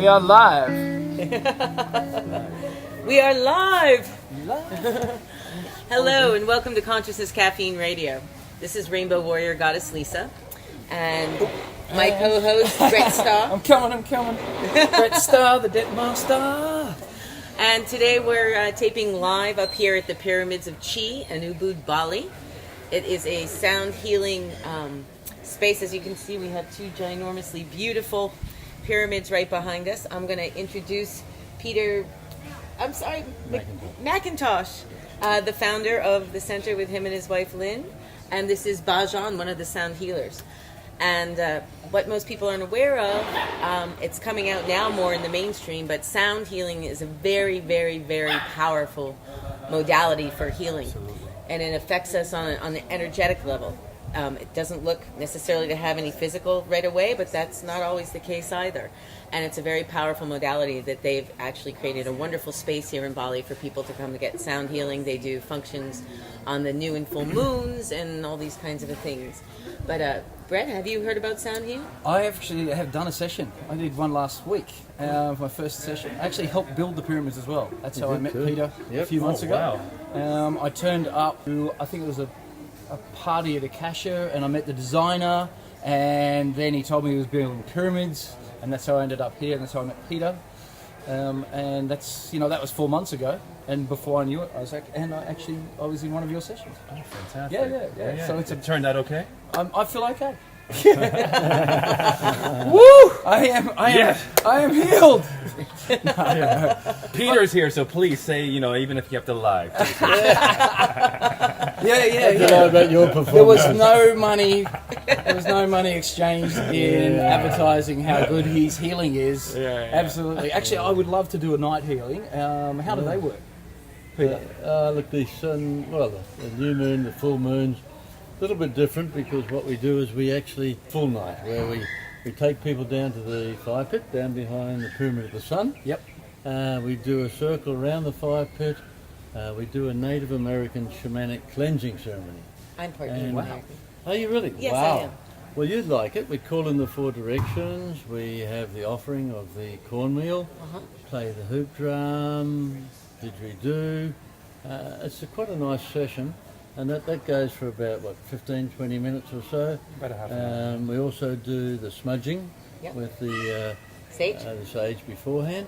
We are live. We are live. Hello and welcome to Consciousness Caffeine Radio. This is Rainbow Warrior Goddess Lisa and my co-host Brett Starr. I'm coming. Brett Starr, the Debt Master. And today we're taping live up here at the Pyramids of Chi in Ubud, Bali. It is a sound healing space. As you can see, we have two ginormously beautiful pyramids right behind us. I'm going to introduce Peter, McIntosh, the founder of the center with him and his wife Lynn. And this is Bajan, one of the sound healers. And what most people aren't aware of, it's coming out now more in the mainstream, but sound healing is a very, very, very powerful modality for healing. And it affects us on an energetic level. It doesn't look necessarily to have any physical right away, but that's not always the case either. And it's a very powerful modality that they've actually created a wonderful space here in Bali for people to come to get sound healing. They do functions on the new and full moons and all these kinds of things. But Brett, have you heard about sound healing? I actually have done a session. I did one last week. My first session. I actually helped build the pyramids as well. That's how I met Peter a few months ago. Wow. I turned up to, I think it was a party at Akasha, and I met the designer, and then he told me he was building pyramids, and that's how I ended up here, and that's how I met Peter. And that's, that was 4 months ago, and before I knew it, I was in one of your sessions. Oh, fantastic. Yeah. So it turned out okay? I feel okay. Woo! I am healed. Peter's here, so please say, even if you have to lie. Yeah. About your performance. There was no money. There was no money exchanged in advertising how good his healing is. Yeah. Absolutely. Actually, I would love to do a night healing. How do they work, Peter? Look, the sun, the new moon, the full moons, a little bit different because what we do is we actually full night where we take people down to the fire pit down behind the Pyramid of the Sun. Yep. We do a circle around the fire pit. We do a Native American shamanic cleansing ceremony. I'm part Native American. Are you really? Yes, wow. I am. Well, you'd like it. We call in the 4 directions. We have the offering of the cornmeal. Play the hoop drum. Didgeridoo. It's quite a nice session. And that goes for about, 15, 20 minutes or so. About a half an hour. We also do the smudging with the sage beforehand.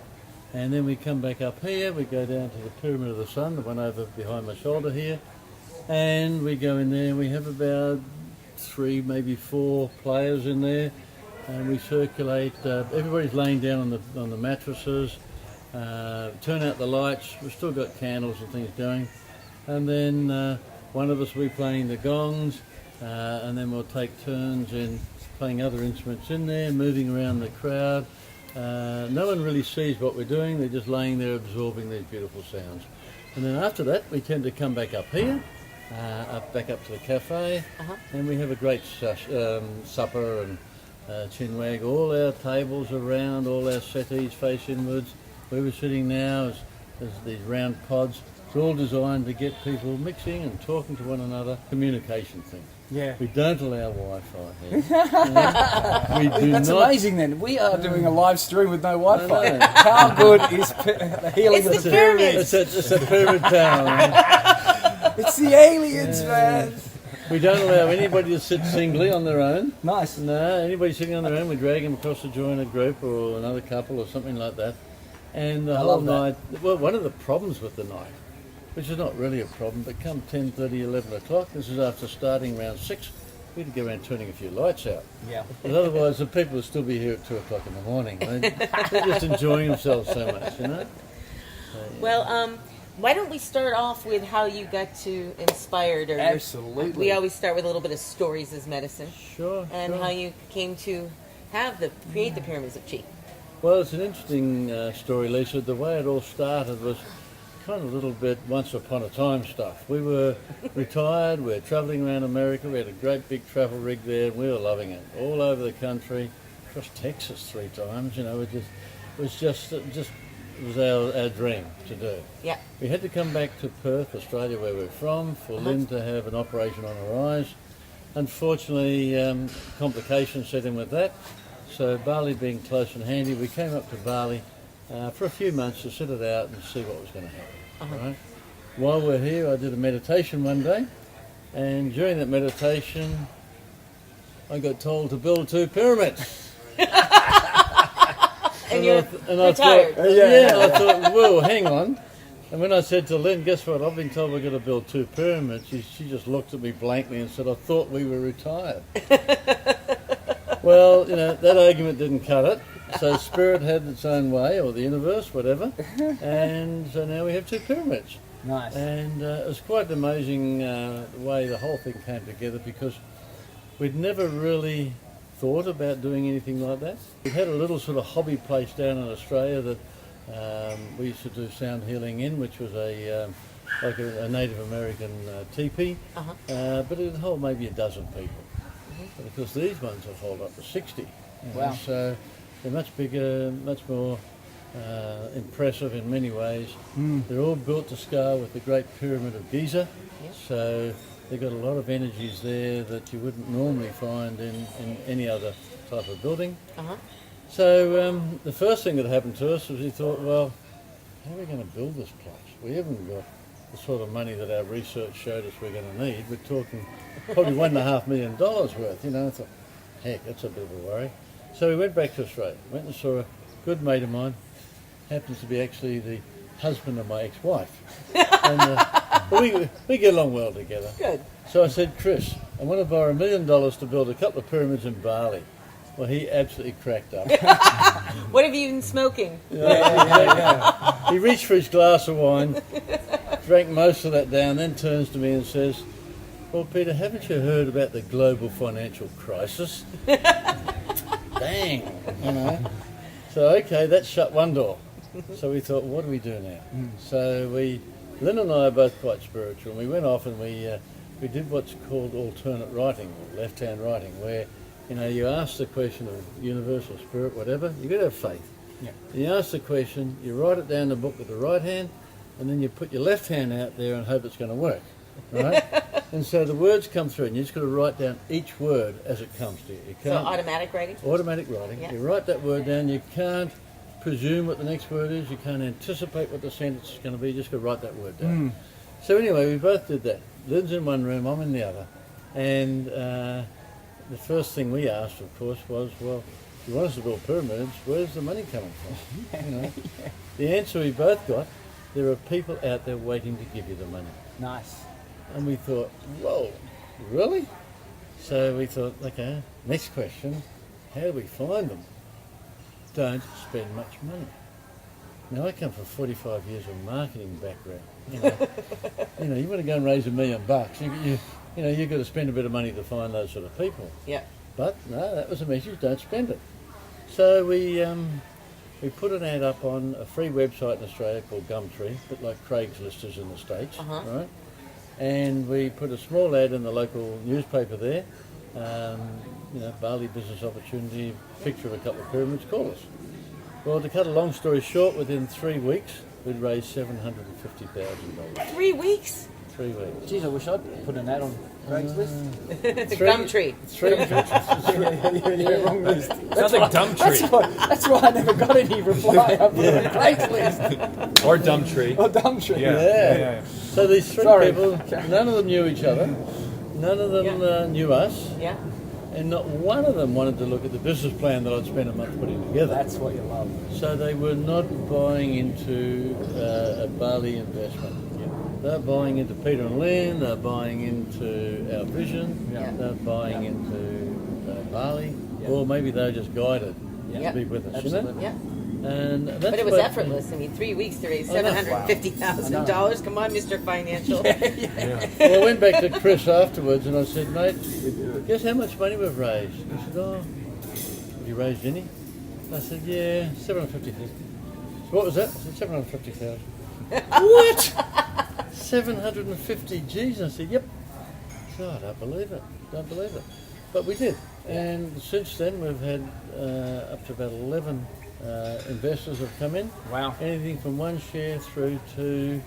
And then we come back up here, we go down to the Pyramid of the Sun, the one over behind my shoulder here. And we go in there, we have about 3, maybe 4 players in there. And we circulate, everybody's laying down on the mattresses. Turn out the lights, we've still got candles and things going. And then one of us will be playing the gongs, and then we'll take turns in playing other instruments in there, moving around the crowd. No one really sees what we're doing, they're just laying there absorbing these beautiful sounds. And then after that, we tend to come back up here, back up to the cafe, and we have a great supper and chinwag. All our tables around, all our settees face inwards. Where we're sitting now is these round pods. It's all designed to get people mixing and talking to one another. Communication thing. Yeah. We don't allow Wi-Fi here. We do That's not. amazing then. We are doing a live stream with no Wi-Fi. How good is the healing It's the pyramids. It's a pyramid town. It's the aliens, man. We don't allow anybody to sit singly on their own. Nice. No, anybody sitting on their own, we drag them across to join a group or another couple or something like that. And the whole night, one of the problems with the night, which is not really a problem, but come 10:30, 11 o'clock, this is after starting around 6, we had to go around turning a few lights out. Yeah. But otherwise, the people would still be here at 2 o'clock in the morning. They're just enjoying themselves so much, Well, why don't we start off with how you got to inspired? Absolutely. We always start with a little bit of stories as medicine. Sure. And how you came to create the Pyramids of Chi. Well, it's an interesting story, Lisa. The way it all started was kind of a little bit once upon a time stuff. We were retired, we were travelling around America, we had a great big travel rig there, and we were loving it. All over the country, across Texas 3 times, it was our dream to do. Yeah. We had to come back to Perth, Australia, where we're from, for Lynn to have an operation on her eyes. Unfortunately, complications set in with that. So Bali being close and handy, we came up to Bali for a few months to sit it out and see what was going to happen. Right? While we're here, I did a meditation one day, and during that meditation, I got told to build 2 pyramids. And you're I retired. I thought, whoa, hang on. And when I said to Lynn, guess what, I've been told we're going to build 2 pyramids, she just looked at me blankly and said, I thought we were retired. Well, that argument didn't cut it. So spirit had its own way, or the universe, whatever. And so now we have 2 pyramids. Nice. And it was quite amazing the way the whole thing came together, because we'd never really thought about doing anything like that. We had a little sort of hobby place down in Australia that we used to do sound healing in, which was like a Native American teepee, but it'd hold maybe a dozen people. But of course these ones will hold up to 60. Wow. So they're much bigger, much more impressive in many ways. They're all built to scale with the Great Pyramid of Giza, so they've got a lot of energies there that you wouldn't normally find in any other type of building. So the first thing that happened to us was we thought, well, how are we going to build this place? We haven't got the sort of money that our research showed us we're going to need. We're talking probably $1.5 million worth, I thought, heck, that's a bit of a worry. So we went back to Australia, went and saw a good mate of mine, happens to be actually the husband of my ex-wife. And we get along well together. Good. So I said, Chris, I want to borrow $1 million to build a couple of pyramids in Bali. Well, he absolutely cracked up. What have you been smoking? He reached for his glass of wine, drank most of that down, then turns to me and says, well, Peter, haven't you heard about the global financial crisis? Dang, So, okay, that shut one door. So we thought, what do we do now? So Lynn and I are both quite spiritual, and we went off and we did what's called alternate writing, or left-hand writing, where you ask the question of universal spirit, whatever, you've got to have faith. Yeah. You ask the question, you write it down in the book with the right hand, and then you put your left hand out there and hope it's going to work. Right? And so the words come through, and you just got to write down each word as it comes to you. So automatic writing? Automatic writing. Yeah. You write that word down, you can't presume what the next word is, you can't anticipate what the sentence is going to be, you just got to write that word down. So anyway, we both did that. Lynn's in one room, I'm in the other. And the first thing we asked, of course, was, well, if you want us to build pyramids, where's the money coming from? The answer we both got, there are people out there waiting to give you the money. Nice. And we thought, whoa, really? So we thought, okay, next question, how do we find them? Don't spend much money. Now, I come from 45 years of marketing background. You want to go and raise $1 million. You've got to spend a bit of money to find those sort of people. Yeah. But no, that was the message, don't spend it. So we put an ad up on a free website in Australia called Gumtree, a bit like Craigslist is in the States, right? And we put a small ad in the local newspaper there, Bali business opportunity, picture of a couple of pyramids, call us. Well, to cut a long story short, within 3 weeks, we'd raised $750,000. 3 weeks? 3 weeks. Geez, I wish I'd put an ad on Craigslist. Gumtree. Wrong list. Sounds like Dumptree. That's why I never got any reply. I put it on Craigslist. Or Dumptree. Or Dumptree. Yeah. So these three people, none of them knew each other, none of them knew us, and not one of them wanted to look at the business plan that I'd spent a month putting together. That's what you love. So they were not buying into a Bali investment. They're buying into Peter and Lynn, they're buying into our vision, they're buying into Bali, or maybe they're just guided to be with us. Absolutely. And that's But it was effortless. 3 weeks to raise $750,000. Come on, Mr. Financial. Well, I went back to Chris afterwards and I said, mate, guess how much money we've raised? He said, oh, have you raised any? I said, yeah, $750,000. So what was that? I said, $750,000. What? 750 G's. I said, yep. So I don't believe it. But we did. And since then we've had up to about 11 investors have come in. Wow. Anything from 1 share through to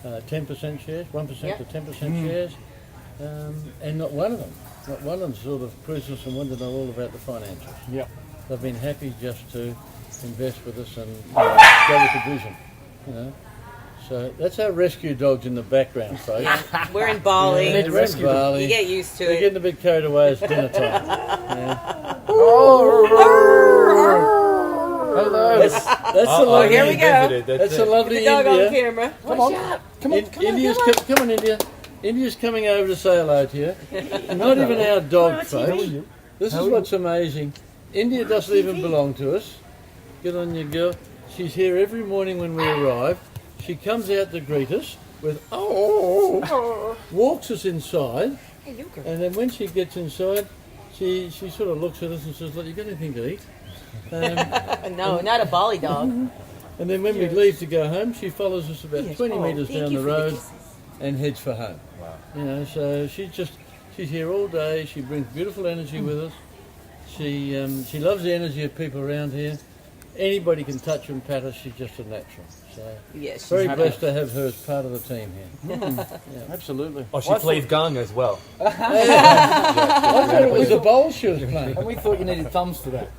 10% shares, 1% to 10% shares. And not one of them sort of quizzed us and wanted to know all about the financials. Yep. they've been happy just to invest with us and go with the vision. You know. So that's our rescue dogs in the background, folks. We're in Bali. Yeah, we're in Bali. You get used to They're it. getting a bit carried away. It's dinner time. Yeah. Hello. That's the lovely. here we go. That's the lovely The dog India. on camera. Come on. Come on. Come on, India. India's coming over to say hello to you. Not even our dog, folks. This is what's amazing. India doesn't even belong to us. Good on you, girl. She's here every morning when we arrive. She comes out to greet us with walks us inside, and then when she gets inside, she sort of looks at us and says, "Look, you got anything to eat?" No, not a Bali dog. And then when we leave to go home, she follows us about 20 metres down the road and heads for home. Wow. You know, so she's here all day. She brings beautiful energy with us. She loves the energy of people around here. Anybody can touch her and pat her. She's just a natural. So Yes, very blessed to have her as part of the team here. Absolutely. Oh, she plays gong as well. I thought it was the bowl she was playing. And we thought you needed thumbs for that.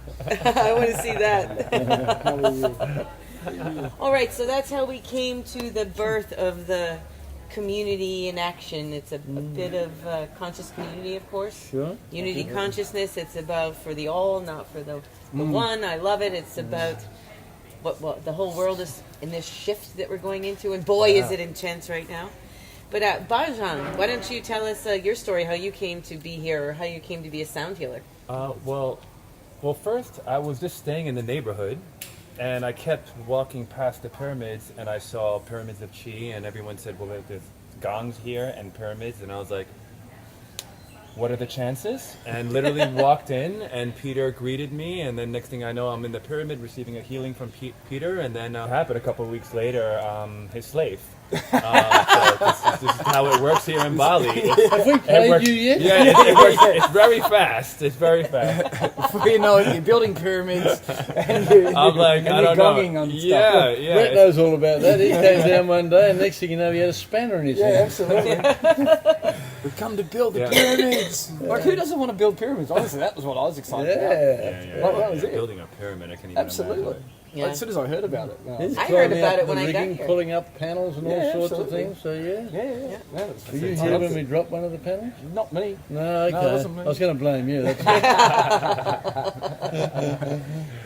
I want to see that. All right, so that's how we came to the birth of the community in action. It's a bit of conscious community, of course. Sure. Unity consciousness. It's about for the all, not for the one. I love it. It's about what the whole world is in this shift that we're going into, and boy, is it intense right now. But Bajan, why don't you tell us your story, how you came to be here, or how you came to be a sound healer? Well, first I was just staying in the neighborhood, and I kept walking past the pyramids, and I saw pyramids of Chi, and everyone said, well, there's gongs here and pyramids, and I was like, what are the chances? And literally walked in, and Peter greeted me, and then next thing I know, I'm in the pyramid receiving a healing from Peter, and then happened a couple of weeks later, his slave. So this is how it works here in Bali. Have we paid you yet? Yeah, it works. It's very fast. It's very fast. Before you know it, you're building pyramids. And I'm like, I don't gonging know. on stuff. Yeah. Brett knows all about that. He came down one day, and next thing you know, he had a spanner in his hand. Absolutely. We've come to build the pyramids. Like, who doesn't want to build pyramids? Honestly, that was what I was excited about. Yeah. Like, that was it. Building a pyramid, I can't even Absolutely. imagine. Yeah. As soon as I heard about it. He's I heard climbing about up it when the I got rigging, here. pulling up panels and all sorts absolutely. of things. So Yeah. Were you here when we dropped one of the panels? Not me. No, okay. No, it wasn't me. I was going to blame you. That's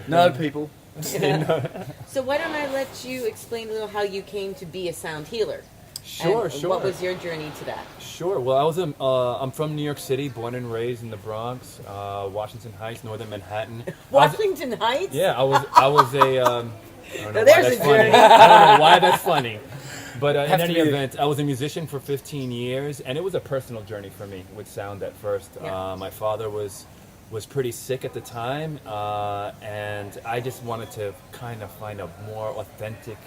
No, people. So why don't I let you explain a little how you came to be a sound healer? Sure. And what was your journey to that? Sure. Well, I'm from New York City, born and raised in the Bronx, Washington Heights, northern Manhattan. Washington Heights? Yeah, I was a. I don't know Now there's why a that's funny. journey. I don't know why that's funny. But in Have to any be. event, I was a musician for 15 years, and it was a personal journey for me with sound at first. Yeah. My father was pretty sick at the time, and I just wanted to kind of find a more authentic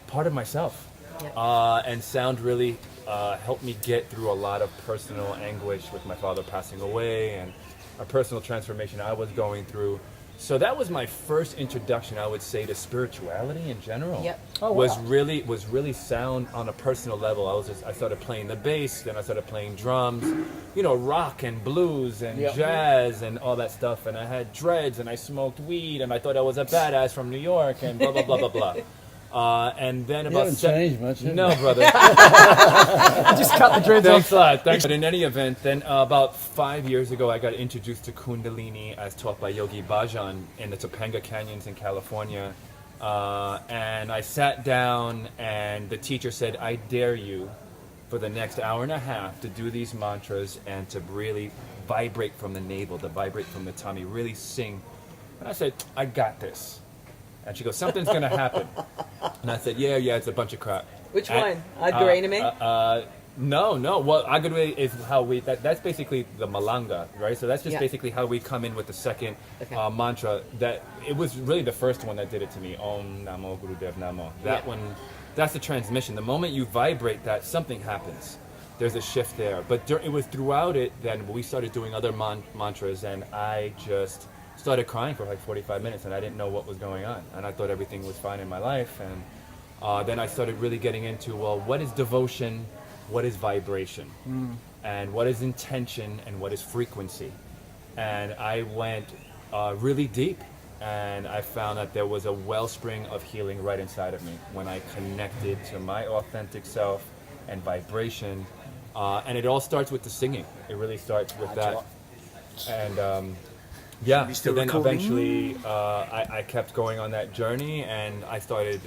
part of myself. Yeah. And sound really helped me get through a lot of personal anguish with my father passing away and a personal transformation I was going through. So that was my first introduction, I would say, to spirituality in general. Yep. Oh, wow. was really sound on a personal level. I started playing the bass, then I started playing drums, rock and blues and jazz and all that stuff. And I had dreads and I smoked weed and I thought I was a badass from New York and blah blah blah blah blah. And then you about haven't changed much, have you? No, brother. Just cut the dreads Thanks off. a lot. Thanks. But in any event, then about 5 years ago, I got introduced to Kundalini as taught by Yogi Bhajan in the Topanga Canyons in California. And I sat down, and the teacher said, I dare you for the next hour and a half to do these mantras and to really vibrate from the navel, to vibrate from the tummy, really sing. And I said, I got this. And she goes, something's going to happen. And I said, yeah, it's a bunch of crap. Which And, one? Adgurename? No. Well, Agure is how that's basically the Malanga, right? So that's just Yeah. basically how we come in with the second Okay. mantra. That it was really the first one that did it to me. Om Namo Gurudev Namo. That Yeah. one, that's the transmission. The moment you vibrate that, something happens. There's a shift there. But it was throughout it, then we started doing other mantras, and I just started crying for like 45 minutes, and I didn't know what was going on. And I thought everything was fine in my life. And then I started really getting into, well, what is devotion? What is vibration? And what is intention? And what is frequency? And I went really deep. And I found that there was a wellspring of healing right inside of me when I connected to my authentic self and vibration. And it all starts with the singing. It really starts with that. And so then eventually I kept going on that journey, and I started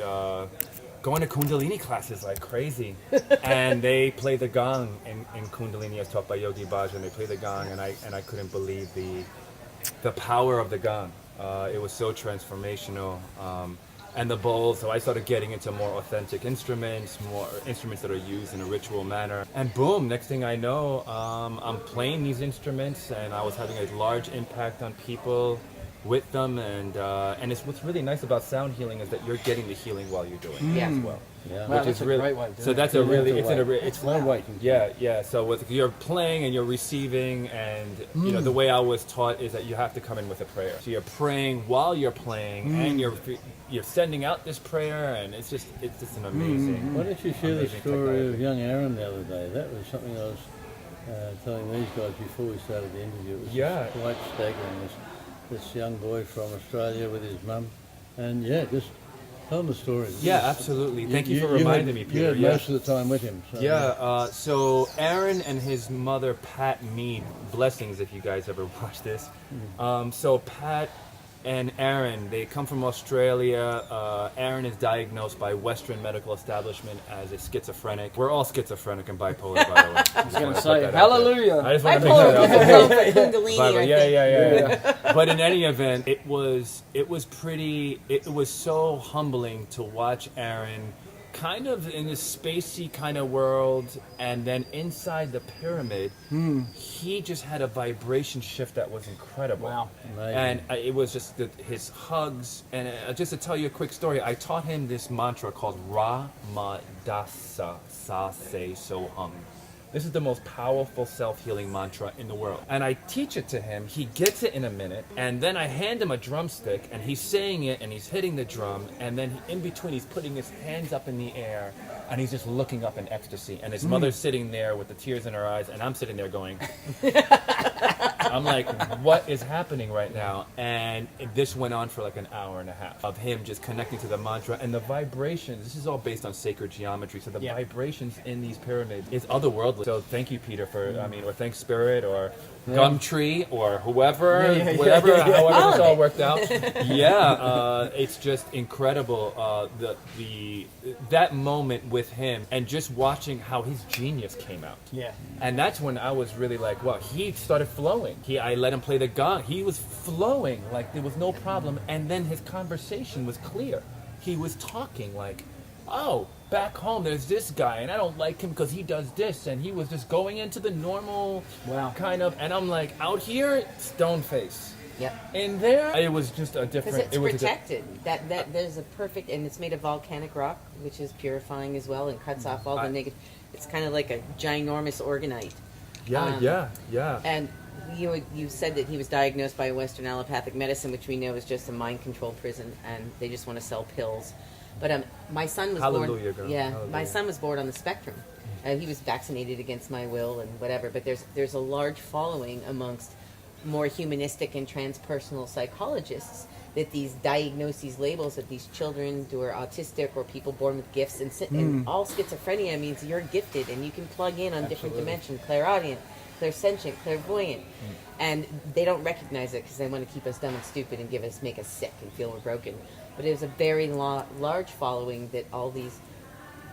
going to Kundalini classes like crazy. And they play the gong in Kundalini as taught by Yogi Bhajan. They play the gong, and I couldn't believe the power of the gong. It was so transformational. And the bowls, so I started getting into more authentic instruments, more instruments that are used in a ritual manner. And boom, next thing I know, I'm playing these instruments, and I was having a large impact on people with them. And it's what's really nice about sound healing is that you're getting the healing while you're doing it as well. Yeah, wow, that's a great way. So that's a really, it's one way. Yeah. So you're playing and you're receiving, and you know the way I was taught is that you have to come in with a prayer. So you're praying while you're playing, and you're sending out this prayer, and it's just an amazing. Why don't you share the story of young Aaron the other day? That was something I was telling these guys before we started the interview. It was quite staggering. This young boy from Australia with his mum, and just tell them the story. Yeah, absolutely. Thank you for reminding me, Peter. You had most of the time with him. So. So Aaron and his mother, Pat Mead, blessings if you guys ever watch this. So Pat and Aaron, they come from Australia. Aaron is diagnosed by Western medical establishment as a schizophrenic. We're all schizophrenic and bipolar, by the way. I was going to say, hallelujah. I just want to make that out. Kundalini, Yeah. But in any event, it was so humbling to watch Aaron kind of in this spacey kind of world, and then inside the pyramid, he just had a vibration shift that was incredible. Wow. And it was just his hugs. And just to tell you a quick story, I taught him this mantra called Ra Ma Dasa Sa Se So Hum. This is the most powerful self-healing mantra in the world. And I teach it to him, he gets it in a minute, and then I hand him a drumstick, and he's saying it, and he's hitting the drum, and then in between he's putting his hands up in the air, and he's just looking up in ecstasy. And his mother's sitting there with the tears in her eyes, and I'm sitting there going... I'm like, what is happening right now? And this went on for like an hour and a half of him just connecting to the mantra and the vibrations. This is all based on sacred geometry. So the vibrations in these pyramids is otherworldly. So thank you, Peter, for, or thanks Spirit or Gumtree or whoever, however this all worked out. It's just incredible. That moment with him and just watching how his genius came out. Yeah. And that's when I was really like, wow, he started flowing. I let him play the gong. He was flowing like there was no problem. And then his conversation was clear. He was talking like, oh, back home there's this guy and I don't like him because he does this. And he was just going into the normal kind of, and I'm like, out here, stone face. Yep. In there, it was just a different... Because it's protected. That there's a perfect... And it's made of volcanic rock, which is purifying as well and cuts off all the negative... It's kind of like a ginormous organite. Yeah. And you said that he was diagnosed by Western allopathic medicine, which we know is just a mind control prison, and they just want to sell pills. But my son was born. Girl. Yeah, Hallelujah. My son was born on the spectrum. He was vaccinated against my will and whatever. But there's a large following amongst more humanistic and transpersonal psychologists that these diagnoses, labels that these children who are autistic or people born with gifts, and all schizophrenia means you're gifted and you can plug in on different dimensions, clairaudient, clairsentient, clairvoyant, and they don't recognize it because they want to keep us dumb and stupid and make us sick and feel we're broken. But there's a very large following that all these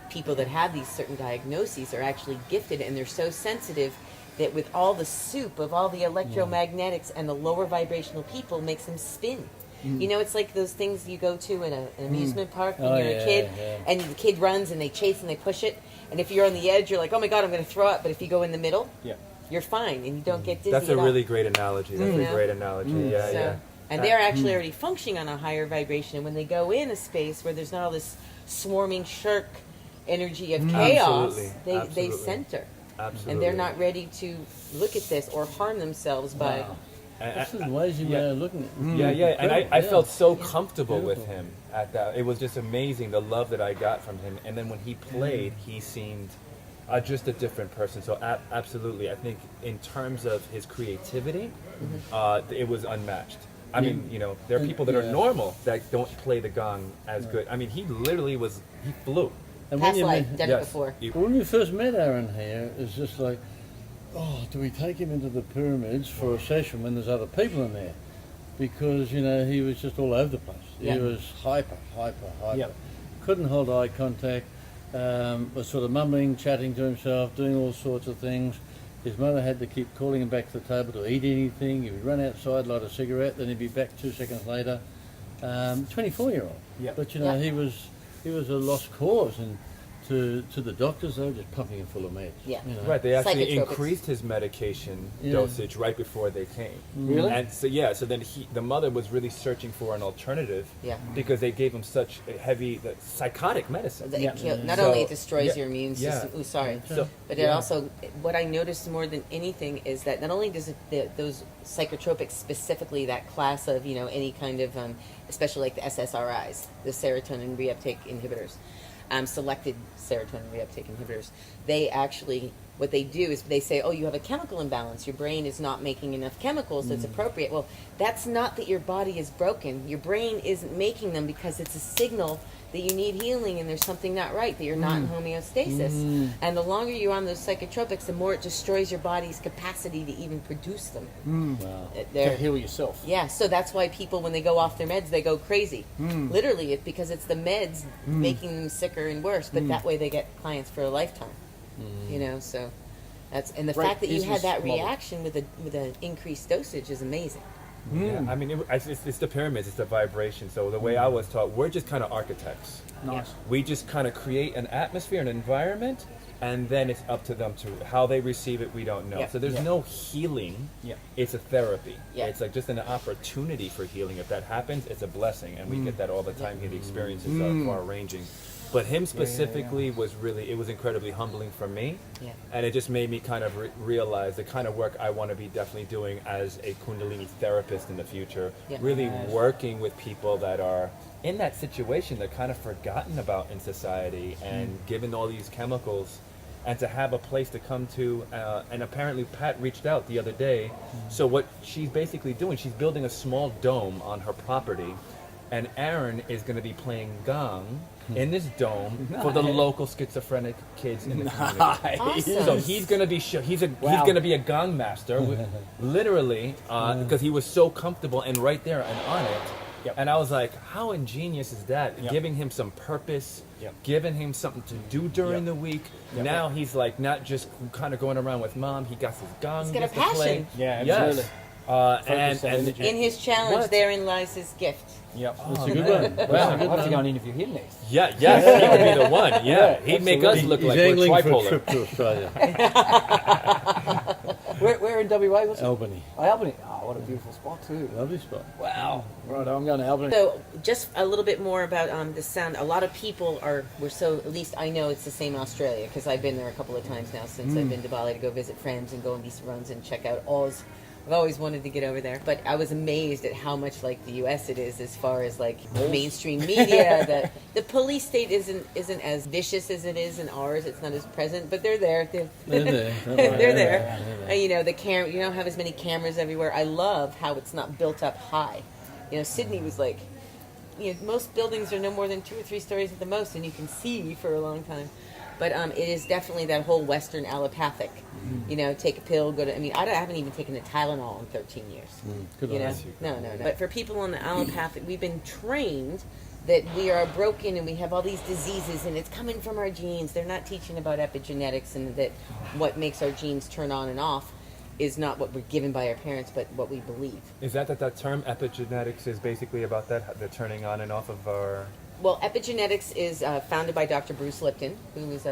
people that have these certain diagnoses are actually gifted, and they're so sensitive that with all the soup of all the electromagnetics and the lower vibrational people makes them spin. You know, it's like those things you go to in an amusement park when you're a kid, and the kid runs and they chase and they push it, and if you're on the edge, you're like, oh my God, I'm going to throw up, but if you go in the middle, you're fine, and you don't get dizzy. That's a really great analogy. And they're actually already functioning on a higher vibration, and when they go in a space where there's not all this swarming shirk energy of chaos, they center. Absolutely. And they're not ready to look at this or harm themselves by... This is amazing way of looking at it. And I felt so comfortable with him at that. It was just amazing, the love that I got from him. And then when he played, he seemed just a different person. So absolutely, I think in terms of his creativity, it was unmatched. I mean, you know, there are people that are normal that don't play the gong as good. I mean, he literally he flew. And Past life, done it before. When we first met Aaron here, it's just like, oh, do we take him into the pyramids for a session when there's other people in there? Because, you know, he was just all over the place. Yeah. He was hyper. Yep. Couldn't hold eye contact, was sort of mumbling, chatting to himself, doing all sorts of things. His mother had to keep calling him back to the table to eat anything. He would run outside, light a cigarette, then he'd be back 2 seconds later. 24-year-old. Yep. But, you know, he was a lost cause, and to the doctors, they were just pumping him full of meds. Yeah. You know? Right, they actually Psychotropics. increased his medication dosage right before they came. Really? And so so then the mother was really searching for an alternative because they gave him such a heavy psychotic medicine. Not only it destroys your immune system, So, but it also, what I noticed more than anything is that not only does those psychotropics, specifically that class of, you know, any kind of, especially like the SSRIs, the serotonin reuptake inhibitors, selected serotonin reuptake inhibitors, they actually, what they do is they say, oh, you have a chemical imbalance. Your brain is not making enough chemicals that's appropriate. Well, that's not that your body is broken. Your brain isn't making them because it's a signal that you need healing and there's something not right, that you're not in homeostasis. And the longer you're on those psychotropics, the more it destroys your body's capacity to even produce them. Wow. To heal yourself. Yeah, so that's why people, when they go off their meds, they go crazy. Literally, it's because it's the meds making them sicker and worse, but that way they get clients for a lifetime. You know, so that's, and the fact that you had that reaction with an increased dosage is amazing. Yeah, I mean, it's the pyramids, it's the vibration. So the way I was taught, we're just kind of architects. Nice. We just kind of create an atmosphere, an environment, and then it's up to them to how they receive it. We don't know. Yeah. So there's no healing. Yeah. It's a therapy. Yeah. It's like just an opportunity for healing. If that happens, it's a blessing, and we get that all the time here. The experiences are far-ranging. But him specifically was really, it was incredibly humbling for me. Yeah. And it just made me kind of realize the kind of work I want to be definitely doing as a Kundalini therapist in the future. Yeah. Really working with people that are in that situation, they're kind of forgotten about in society and given all these chemicals. And to have a place to come to, and apparently Pat reached out the other day. So what she's basically doing, she's building a small dome on her property. And Aaron is going to be playing gong in this dome for the local schizophrenic kids in the community. Awesome. So he's going to be he's going to be a gong master, literally, because he was so comfortable and right there and on it. Yep. And I was like, how ingenious is that? Yep. Giving him some purpose, Yep. giving him something to do during the week. Yep. Now he's like not just kind of going around with mom. He got his gong. He's got a to play. passion. Yeah, Yes. absolutely. And In his challenge, What? therein lies his gift. Yep. That's a good one. Well, I'll have to go and interview him next. yeah, yes, he would be the one. Yeah, he'd make us look He's like we're angling for a tripolar. trip to Australia. Where in WA was it? Albany. Oh, Albany. Oh, what a beautiful spot too. Lovely spot. Wow. Right, I'm going to Albany. So, just a little bit more about the sound. A lot of people we're so, at least I know it's the same in Australia, because I've been there a couple of times now since I've been to Bali to go visit friends and go on these runs and check out Oz. I've always wanted to get over there, but I was amazed at how much like the U.S. it is as far as like mainstream media. The police state isn't as vicious as it is in ours. It's not as present, but they're there. They're there. They're there. You know, you don't have as many cameras everywhere. I love how it's not built up high. You know, Sydney was like, you know, most buildings are no more than 2 or 3 stories at the most, and you can see for a long time. But it is definitely that whole Western allopathic. You know, take a pill, go to. I mean, I haven't even taken a Tylenol in 13 years. Good You know, on no. But for people on the allopathic, we've been trained that we are broken and we have all these diseases, and it's coming from our genes. They're not teaching about epigenetics, and that what makes our genes turn on and off is not what we're given by our parents, but what we believe. Is that term epigenetics is basically about that, the turning on and off of our... Well, epigenetics is founded by Dr. Bruce Lipton, who was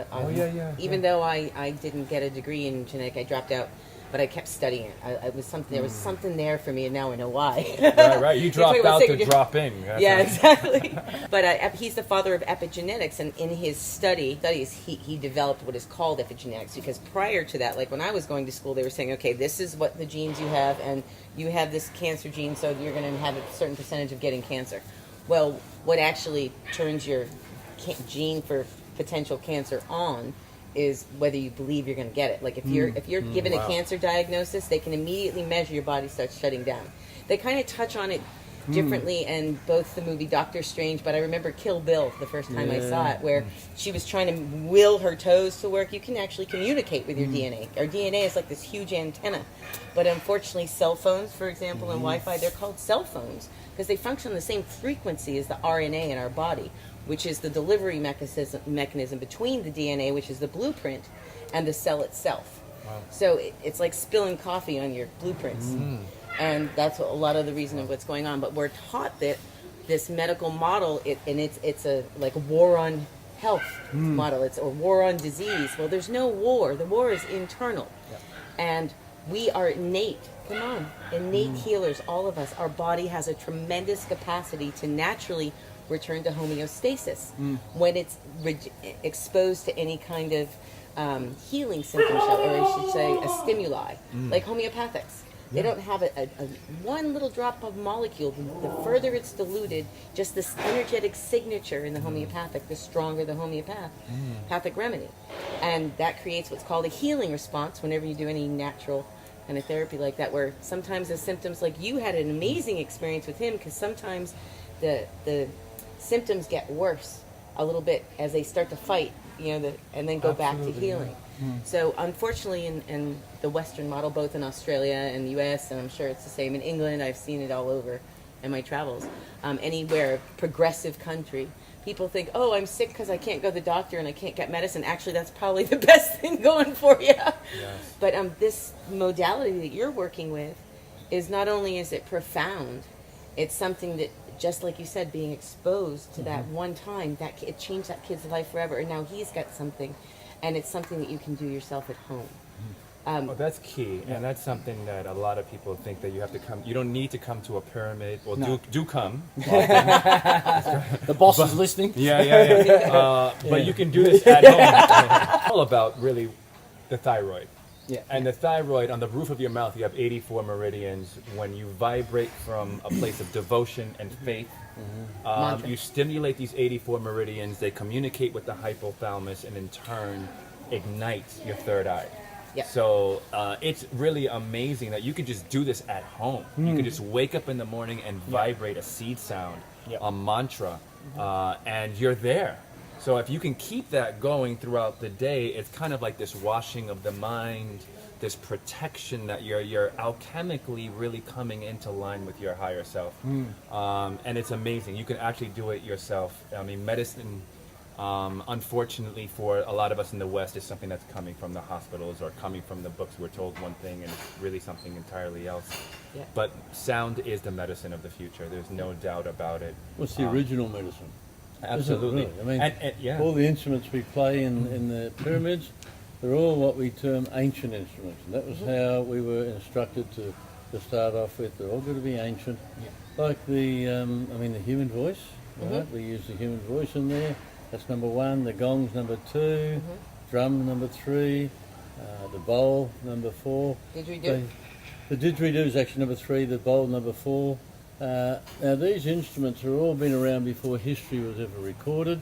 even though I didn't get a degree in genetic, I dropped out, but I kept studying it. There was something there for me, and now I know why. Right. You dropped out to drop in. Yeah, exactly. But he's the father of epigenetics, and in his studies, he developed what is called epigenetics, because prior to that, like when I was going to school, they were saying, okay, this is what the genes you have, and you have this cancer gene, so you're going to have a certain percentage of getting cancer. Well, what actually turns your gene for potential cancer on is whether you believe you're going to get it. Like if you're given a cancer diagnosis, they can immediately measure your body starts shutting down. They kind of touch on it differently in both the movie Doctor Strange, but I remember Kill Bill the first time I saw it, where she was trying to will her toes to work. You can actually communicate with your DNA. Our DNA is like this huge antenna, but unfortunately cell phones, for example, and Wi-Fi, they're called cell phones because they function on the same frequency as the RNA in our body, which is the delivery mechanism between the DNA, which is the blueprint, and the cell itself. Wow. So it's like spilling coffee on your blueprints. And that's a lot of the reason of what's going on. But we're taught that this medical model, it's a like a war on health model. It's a war on disease. Well, there's no war. The war is internal. Yep. And we are innate healers, all of us. Our body has a tremendous capacity to naturally return to homeostasis when it's exposed to any kind of healing symptom, or I should say a stimuli, like homeopathics. They don't have a one little drop of molecule. The further it's diluted, just this energetic signature in the homeopathic, the stronger the homeopathic remedy. And that creates what's called a healing response whenever you do any natural kind of therapy like that, where sometimes the symptoms, like you had an amazing experience with him, because sometimes the symptoms get worse a little bit as they start to fight, and then go back to healing. So unfortunately in the Western model, both in Australia and the US, and I'm sure it's the same in England, I've seen it all over in my travels, anywhere, progressive country, people think, oh, I'm sick because I can't go to the doctor and I can't get medicine. Actually, that's probably the best thing going for you. Yes. But this modality that you're working with is not only is it profound, it's something that, just like you said, being exposed to that one time, that it changed that kid's life forever, and now he's got something, and it's something that you can do yourself at home. That's key, and that's something that a lot of people think that you have to come. You don't need to come to a pyramid. Well, do come. The boss is listening. Yeah. But you can do this at home. All about really the thyroid. Yeah. And the thyroid, on the roof of your mouth, you have 84 meridians. When you vibrate from a place of devotion and faith, you stimulate these 84 meridians. They communicate with the hypothalamus and in turn ignite your third eye. Yep. So it's really amazing that you can just do this at home. You can just wake up in the morning and vibrate a seed sound, a mantra, and you're there. So if you can keep that going throughout the day, it's kind of like this washing of the mind, this protection that you're alchemically really coming into line with your higher self. And it's amazing. You can actually do it yourself. I mean, medicine, unfortunately for a lot of us in the West, is something that's coming from the hospitals or coming from the books. We're told one thing and it's really something entirely else. Yeah. But sound is the medicine of the future. There's no doubt about it. What's the original medicine? Absolutely. Really? I mean, all the instruments we play in the pyramids, they're all what we term ancient instruments. And that was how we were instructed to start off with. They're all going to be ancient. Yeah. Like the human voice, right? We use the human voice in there. That's number one. The gong's number two. Drum number three. The bowl number four. Didgeridoo. The didgeridoo is actually number three. The bowl number four. Now these instruments have all been around before history was ever recorded,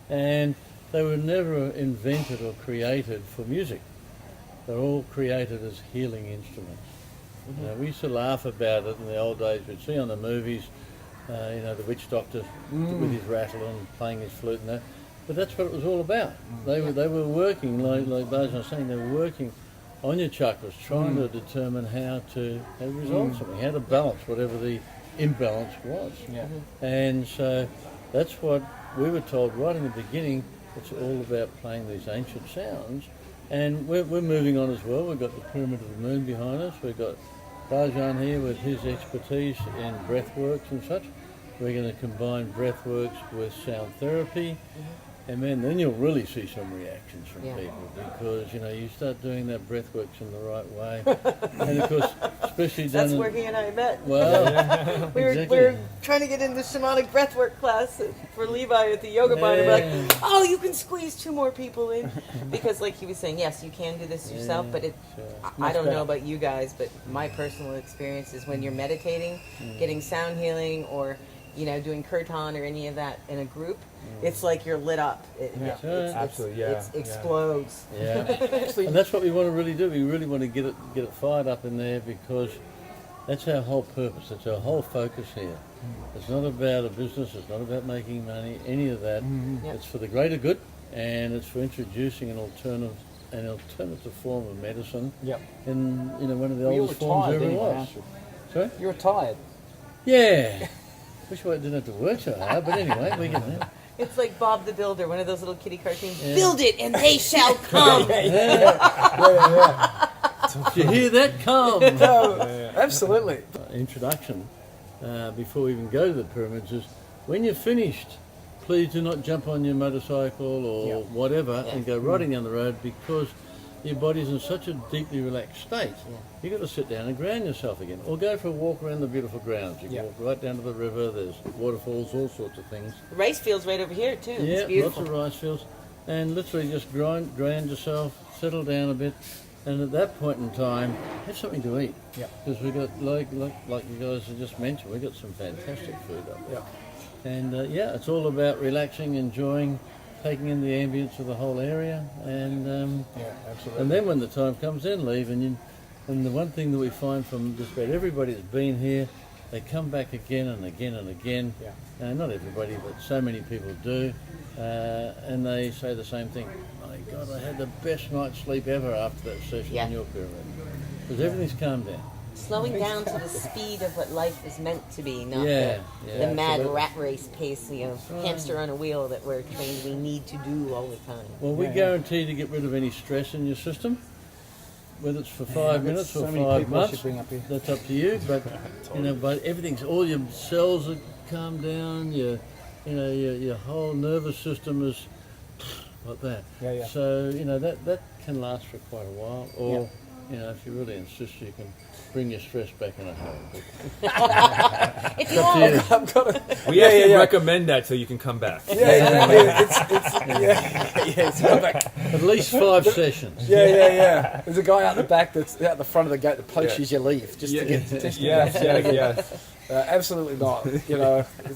and they were never invented or created for music. They're all created as healing instruments. We used to laugh about it in the old days. We'd see on the movies, the witch doctor with his rattle and playing his flute and that. But that's what it was all about. They were working, like Bajan was saying, they were working on your chakras, trying to determine how to resolve something, how to balance whatever the imbalance was. And so that's what we were told right in the beginning. It's all about playing these ancient sounds, and we're moving on as well. We've got the Pyramid of the Moon behind us. We've got Bajan here with his expertise in breathworks and such. We're going to combine breathworks with sound therapy, and then you'll really see some reactions from people, because you start doing that breathworks in the right way, and of course, especially that's where he and I met. Well, we were trying to get into shamanic breathwork class for Levi at the yoga barn. And we're like, oh, you can squeeze 2 more people in, because like he was saying, yes, you can do this yourself, but I don't know about you guys, but my personal experience is when you're meditating, getting sound healing, or doing kirtan or any of that in a group, it's like you're lit up. Absolutely, it explodes. Yeah, and that's what we want to really do. We really want to get it fired up in there, because that's our whole purpose. It's our whole focus here. It's not about a business. It's not about making money. Any of that. It's for the greater good, and it's for introducing an alternative form of medicine. In one of the oldest forms ever was. Sorry, You're tired. Yeah. Wish I didn't have to work so hard, but anyway, we get there. It's like Bob the Builder, one of those little kitty cartoons. Build it and they shall come. Did you hear that? Come. Absolutely. Introduction, before we even go to the pyramids, is when you're finished, please do not jump on your motorcycle or whatever and go riding down the road, because your body's in such a deeply relaxed state. You've got to sit down and ground yourself again, or go for a walk around the beautiful grounds. You can walk right down to the river. There's waterfalls, all sorts of things. The rice fields right over here too. Yeah, it's beautiful. lots of rice fields, and literally just ground yourself, settle down a bit, and at that point in time, have something to eat. Because we got like you guys have just mentioned, we got some fantastic food up there. And it's all about relaxing, enjoying, taking in the ambience of the whole area, and absolutely. and then when the time comes, then leave. And the one thing that we find from just about everybody that's been here, they come back again and again and again. Not everybody, but so many people do, and they say the same thing. My God, I had the best night's sleep ever after that session in your pyramid, because everything's calmed down. Slowing down to the speed of what life is meant to be, not Yeah, the mad rat race pace, hamster on a wheel that we're trained we need to do all the time. Well, we guarantee to get rid of any stress in your system, whether it's for 5 minutes or 5 months. That's up to you. But but everything's, all your cells are calmed down. Your whole nervous system is like that. So that can last for quite a while. Or if you really insist, you can bring your stress back in a home. If you want. We actually recommend that so you can come back. It's come back. At least 5 sessions. There's a guy out the back that's out the front of the gate that poaches your leaf just to get to test it. Absolutely not.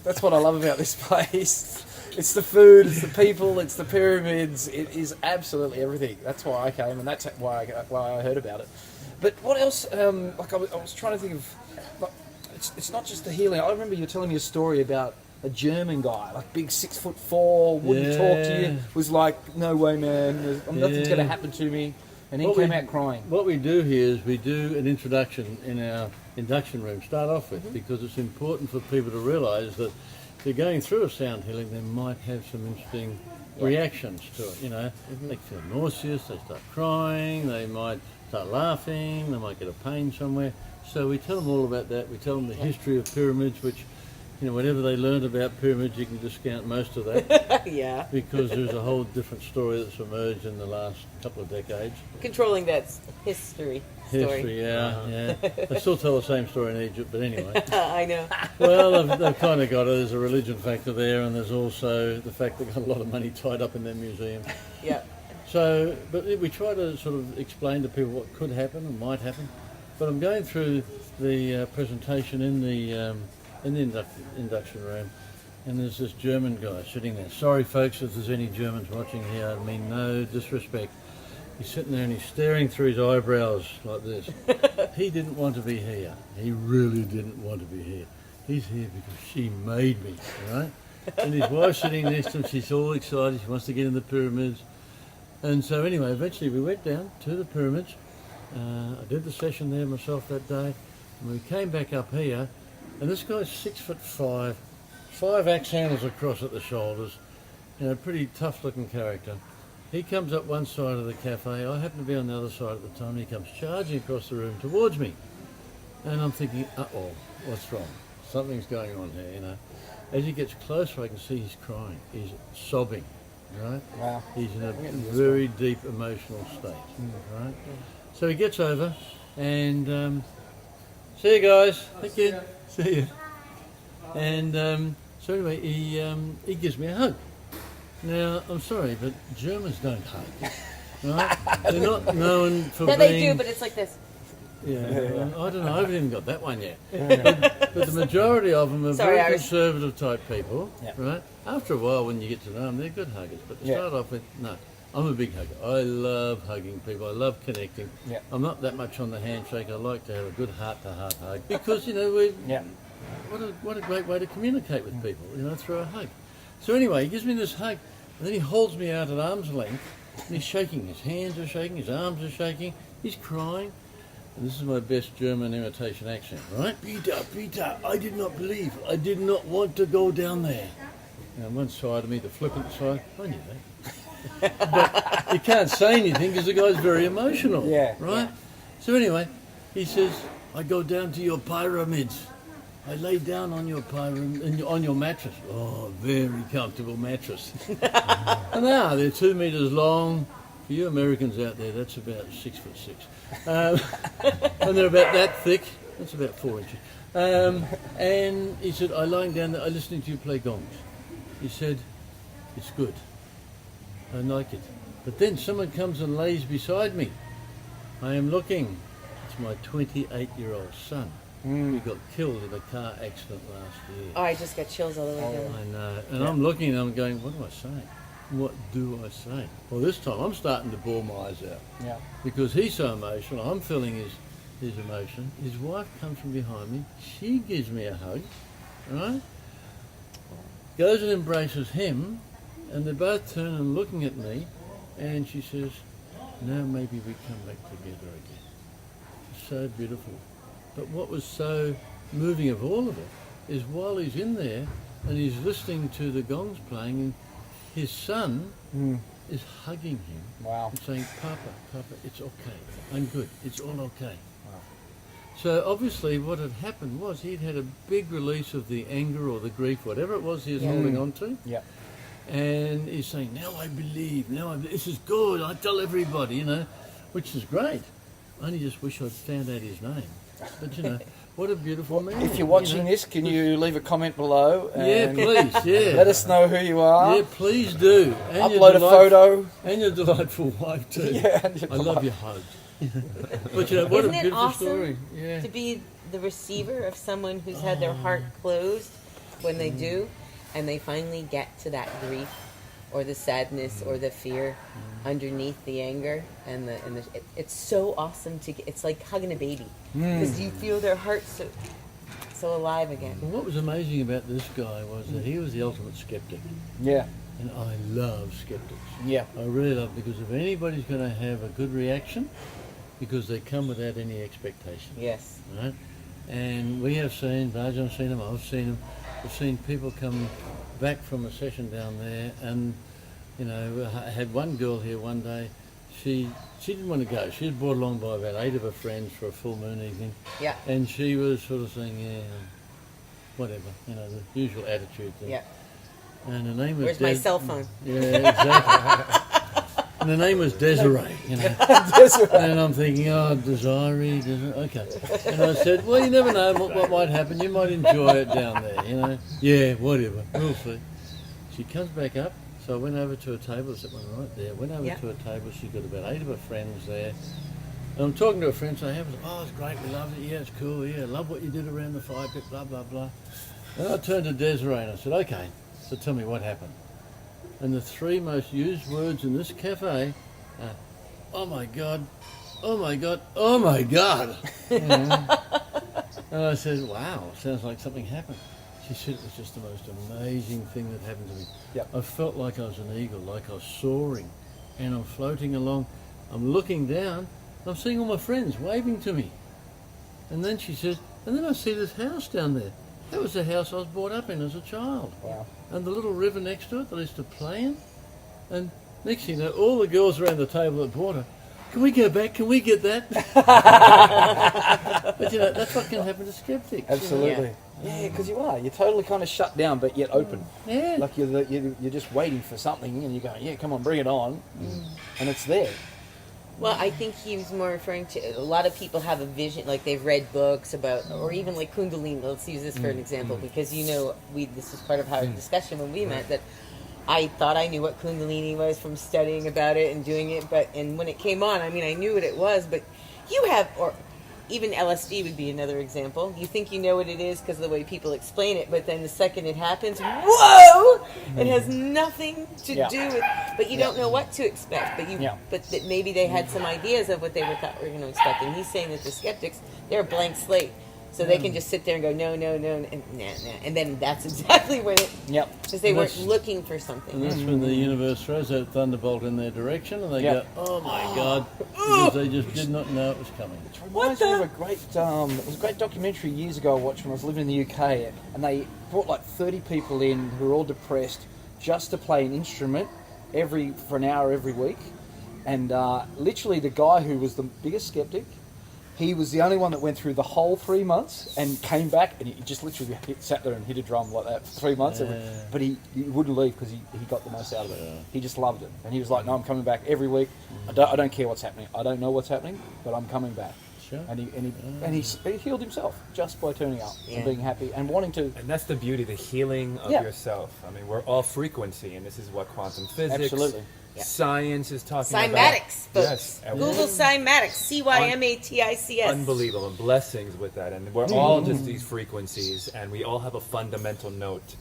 That's what I love about this place. It's the food, it's the people, it's the pyramids. It is absolutely everything. That's why I came, and that's why I heard about it. But what else? I was trying to think of. It's not just the healing. I remember you telling me a story about a German guy, like big 6'4", wouldn't talk to you. Was like, no way, man. Nothing's going to happen to me. And he came out crying. What we do here is we do an introduction in our induction room. Start off with, because it's important for people to realise that if they're going through a sound healing, they might have some interesting reactions to it. They feel nauseous, they start crying, they might start laughing, they might get a pain somewhere. So we tell them all about that. We tell them the history of pyramids, which, whatever they learned about pyramids, you can discount most of that. Because there's a whole different story that's emerged in the last couple of decades. Controlling that history. They still tell the same story in Egypt, but anyway. I know. Well, they've kind of got it. There's a religion factor there, and there's also the fact they've got a lot of money tied up in their museum. So, but we try to sort of explain to people what could happen and might happen. But I'm going through the presentation in the induction room, and there's this German guy sitting there. Sorry, folks, if there's any Germans watching here, I mean no disrespect. He's sitting there and he's staring through his eyebrows like this. He didn't want to be here. He really didn't want to be here. He's here because she made me, right? And his wife's sitting next to him. She's all excited. She wants to get in the pyramids. And so anyway, eventually we went down to the pyramids. I did the session there myself that day. And we came back up here. And this guy's 6'5", 5 axe handles across at the shoulders. Pretty tough looking character. He comes up one side of the cafe. I happen to be on the other side at the time. He comes charging across the room towards me. And I'm thinking, uh-oh, what's wrong? Something's going on here, As he gets closer, I can see he's crying. He's sobbing, right? Wow. He's in a very deep emotional state, right? So he gets over and, see you guys. Thank you. See you. And so anyway, he gives me a hug. Now, I'm sorry, but Germans don't hug, right? They're not known for being... they do, but it's like this. Yeah, I don't know. I haven't even got that one yet. But the majority of them are very conservative type people, right? After a while, when you get to know them, they're good huggers. But to start off with, no. I'm a big hugger. I love hugging people. I love connecting. Yeah. I'm not that much on the handshake. I like to have a good heart-to-heart hug because, you know, what a great way to communicate with people, you know, through a hug. So anyway, he gives me this hug, and then he holds me out at arm's length, and he's shaking. His hands are shaking, his arms are shaking, he's crying. And this is my best German imitation accent, right? Peter, I did not believe, I did not want to go down there. And one side of me, the flippant side, I knew that. But you can't say anything because the guy's very emotional, right? Yeah. So anyway, he says, I go down to your pyramids. I lay down on your on your mattress. Oh, very comfortable mattress. And now they're 2 meters long. For you Americans out there, that's about 6'6". And they're about that thick. That's about 4 inches. And he said, I'm lying down there, I'm listening to you play gongs. He said, it's good. I like it. But then someone comes and lays beside me. I am looking. It's my 28-year-old son. He got killed in a car accident last year. Oh, I just got chills all the way down. I know. And I'm looking and I'm going, what do I say? What do I say? Well, this time I'm starting to bawl my eyes out. Yeah. Because he's so emotional. I'm feeling his emotion. His wife comes from behind me. She gives me a hug. Right? Goes and embraces him. And they both turn and looking at me. And she says, now maybe we come back together again. It's so beautiful. But what was so moving of all of it is while he's in there and he's listening to the gongs playing, and his son is hugging him and saying, Papa, it's okay. I'm good. It's all okay. Wow. So obviously what had happened was he'd had a big release of the anger or the grief, whatever it was he was holding on to. Yeah. And he's saying, now I believe, this is good. I tell everybody, you know, which is great. I only just wish I'd found out his name. But, you know, what a beautiful man. If you're watching this, can you leave a comment below? And please, let us know who you are. Yeah, please do. And upload a photo. And your delightful wife, too. I love your hugs. But, you know, what Isn't a beautiful awesome story. To be the receiver of someone who's had their heart closed when they do, and they finally get to that grief or the sadness or the fear underneath the anger and it's so awesome to get. It's like hugging a baby because you feel their heart so alive again. Well, what was amazing about this guy was that he was the ultimate skeptic. Yeah. And I love skeptics. Yeah. I really love, because if anybody's going to have a good reaction, because they come without any expectation. Yes. Right? And we have seen, Bajan's seen them, I've seen them. We've seen people come back from a session down there, and you know, I had one girl here one day. She didn't want to go. She was brought along by about 8 of her friends for a full moon evening. Yeah. And she was sort of saying, whatever, you know, the usual attitude thing. Yeah. And her name was Where's my cell phone? Yeah, exactly. And her name was Desiree, you know. And I'm thinking, Desiree, okay. And I said, well, you never know what might happen. You might enjoy it down there, you know. Yeah, whatever. We'll see. She comes back up. So I went over to a table, there's one right there. Went over to a table, she's got about 8 of her friends there. And I'm talking to her friends, saying, it's great, we loved it, yeah, it's cool, yeah, love what you did around the fire pit, blah, blah, blah. And I turned to Desiree and I said, okay, so tell me what happened. And the 3 most used words in this cafe are, oh my God, oh my God, oh my God. And I said, wow, sounds like something happened. She said it was just the most amazing thing that happened to me. Yep. I felt like I was an eagle, like I was soaring, and I'm floating along. I'm looking down, and I'm seeing all my friends waving to me. And then she said, and then I see this house down there. That was the house I was brought up in as a child. Wow. And the little river next to it that I used to play in. And next thing you know, all the girls around the table at water, can we go back? Can we get that? But you know, that's what can happen to skeptics. Absolutely. Yeah, because you're totally kind of shut down, but yet open. Yeah. Like you're just waiting for something, and you're going, yeah, come on, bring it on, and it's there. Well, I think he was more referring to, a lot of people have a vision, like they've read books about, or even like Kundalini. Let's use this for an example, because you know, this was part of our discussion when we met, that I thought I knew what Kundalini was from studying about it and doing it, and when it came on, I mean, I knew what it was, but you have, or even LSD would be another example. You think you know what it is because of the way people explain it, but then the second it happens, whoa! It has nothing to do with. But you don't know what to expect. But that maybe they had some ideas of what they thought were going to expect. And he's saying that the skeptics, they're a blank slate. So they can just sit there and go, no, and nah. And then that's exactly when it... Because they weren't looking for something. And that's when the universe throws that thunderbolt in their direction and they go, oh my God, because they just did not know it was coming. It reminds me of a great, it was a great documentary years ago I watched when I was living in the UK, and they brought like 30 people in who were all depressed just to play an instrument for an hour every week. And literally the guy who was the biggest skeptic, he was the only one that went through the whole 3 months and came back, and he just literally sat there and hit a drum like that for 3 months. But he wouldn't leave because he got the most out of it. He just loved it. And he was like, no, I'm coming back every week. I don't care what's happening. I don't know what's happening, but I'm coming back. Sure. And he healed himself just by turning up and being happy and wanting to... And that's the beauty, the healing of yourself. I mean, we're all frequency, and this is what quantum physics... Science is talking Cymatics, about. folks. Google Cymatics. Cymatics. Unbelievable. And blessings with that. And we're all just these frequencies, and we all have a fundamental note.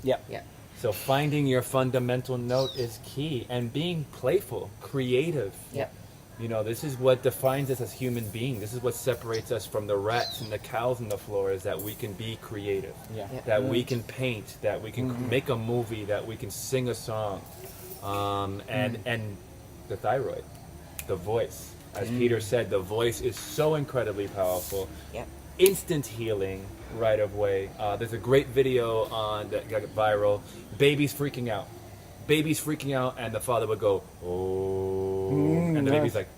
So finding your fundamental note is key. And being playful, creative. You know, this is what defines us as human beings. This is what separates us from the rats and the cows on the floor, is that we can be creative. That we can paint, that we can make a movie, that we can sing a song. And the thyroid, the voice. As Peter said, the voice is so incredibly powerful. Instant healing right away. There's a great video on that got viral. Babies freaking out, and the father would go, oh, and the baby's like,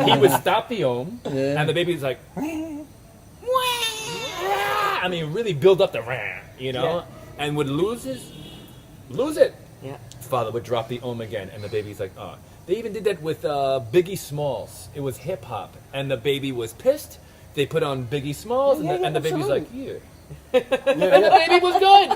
he would stop the ohm, and the baby's like, I mean, really build up the you know, and would lose it. Father would drop the ohm again, and the baby's like, oh. They even did that with Biggie Smalls. It was hip hop, and the baby was pissed. They put on Biggie Smalls, and the baby's like, here. And the baby was good.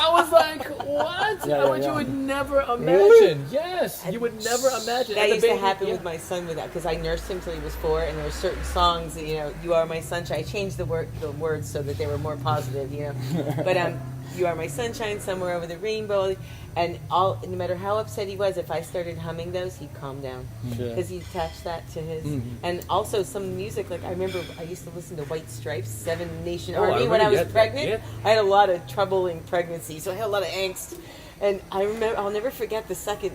I was like, what? You would never imagine. Yes, you would never imagine. That used to happen with my son with that, because I nursed him till he was 4, and there were certain songs that, you know, "You Are My Sunshine." I changed the words so that they were more positive, you know. But "You Are My Sunshine," "Somewhere Over the Rainbow," and no matter how upset he was, if I started humming those, he'd calm down because he attached that to his. And also some music, like I remember I used to listen to White Stripes, Seven Nation Army when I was pregnant. I had a lot of trouble in pregnancy, so I had a lot of angst. And I remember, I'll never forget the second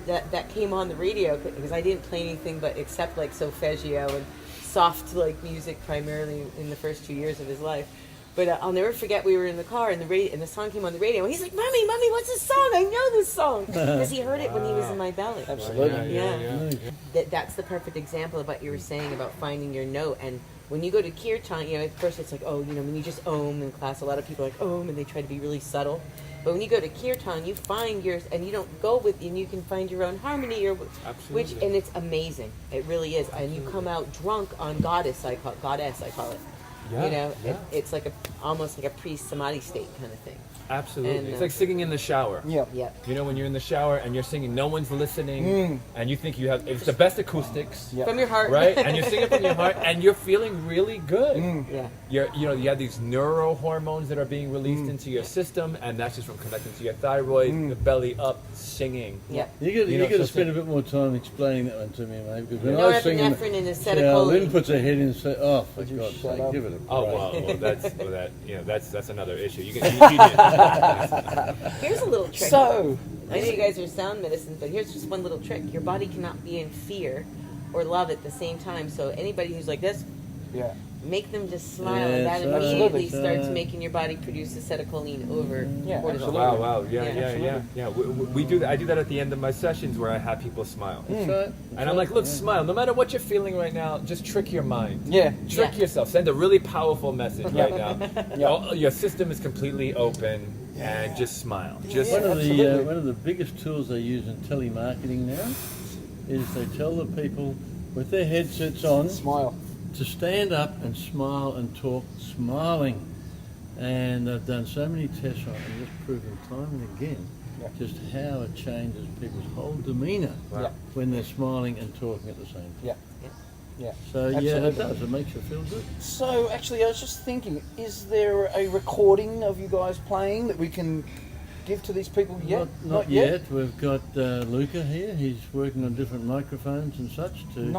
that came on the radio, because I didn't play anything but except like solfeggio and soft like music primarily in the first 2 years of his life. But I'll never forget, we were in the car and the song came on the radio, and he's like, Mommy, what's this song? I know this song. Because he heard it when he was in my belly. Absolutely. That's the perfect example of what you were saying about finding your note. And when you go to kirtan, you know, at first it's like, oh, you know, when you just om in class, a lot of people are like om, and they try to be really subtle. But when you go to kirtan, you find yours, and you don't go with, and you can find your own harmony, and it's amazing. It really is. And you come out drunk on goddess, I call it. You know, it's like almost like a pre-samadhi state kind of thing. Absolutely. And, it's like singing in the shower. You know, when you're in the shower and you're singing, no one's listening, and you think it's the best acoustics. From your heart. Right? And you're singing from your heart, and you're feeling really good. You have these neurohormones that are being released into your system, and that's just from connecting to your thyroid, the belly up, singing. You got to spend a bit more time explaining that one to me, mate. Because when I was singing, Lynn puts her head in and says, "Oh, for God's sake, give it a break." Well, that's another issue. Here's a little trick. So, I know you guys are sound medicine, but here's just one little trick. Your body cannot be in fear or love at the same time. So anybody who's like this, make them just smile, and that immediately starts making your body produce acetylcholine over cortisol. Wow, we do that. I do that at the end of my sessions where I have people smile. And I'm like, look, smile. No matter what you're feeling right now, just trick your mind. Trick yourself. Send a really powerful message right now. Your system is completely open, and just smile. Just one of the biggest tools they use in telemarketing now is they tell the people with their headsets on, smile, to stand up and smile and talk smiling. And they've done so many tests on it and just proven time and again just how it changes people's whole demeanour when they're smiling and talking at the same time. Yeah. So absolutely. yeah, it does. It makes you feel good. So actually, I was just thinking, is there a recording of you guys playing that we can give to these people yet? Not yet. We've got Luca here. He's working on different microphones and such to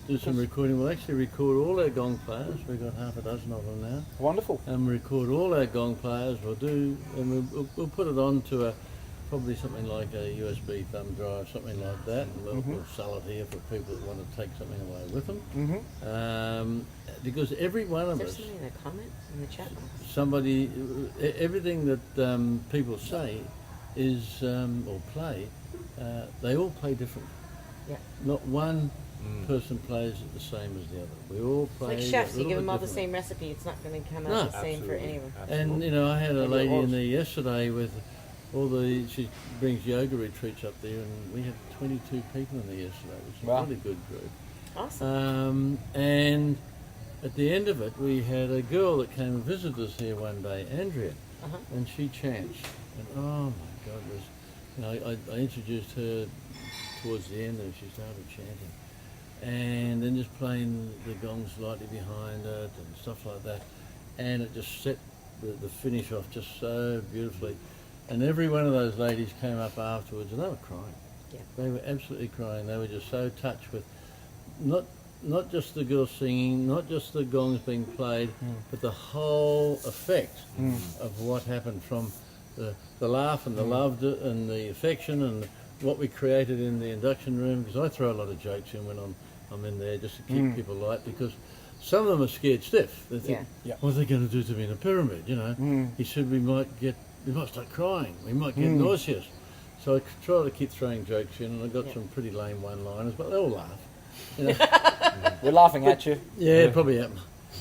do some recording. We'll actually record all our gong players. We've got half a dozen of them now. Wonderful. And record all our gong players. We'll put it on to probably something like a USB thumb drive, something like that. And we'll sell it here for people that want to take something away with them. Because every one of us... Is there something in the comment in the chat box? Everything that people say is, or play, they all play different. Yeah. Not one person plays it the same as the other. We all play. It's like chefs, you give them all the same recipe, it's not going to come out the same for any of them. And you know, I had a lady in there yesterday with she brings yoga retreats up there, and we had 22 people in there yesterday, which is a really good group. Awesome. And at the end of it, we had a girl that came and visited us here one day, Andrea, and she chants. And oh my God, I introduced her towards the end, and she started chanting, and then just playing the gong slightly behind it and stuff like that, and it just set the finish off just so beautifully. And every one of those ladies came up afterwards, and they were crying. Yeah. They were absolutely crying. They were just so touched with not just the girls singing, not just the gongs being played, but the whole effect of what happened from the laugh and the love and the affection and what we created in the induction room. Because I throw a lot of jokes in when I'm in there just to keep people light, because some of them are scared stiff. They think, what are they going to do to me in a pyramid? You know, he said we might start crying, we might get nauseous. So I try to keep throwing jokes in, and I got some pretty lame one-liners, but they all laugh. You know? We're laughing at you. Yeah, probably am.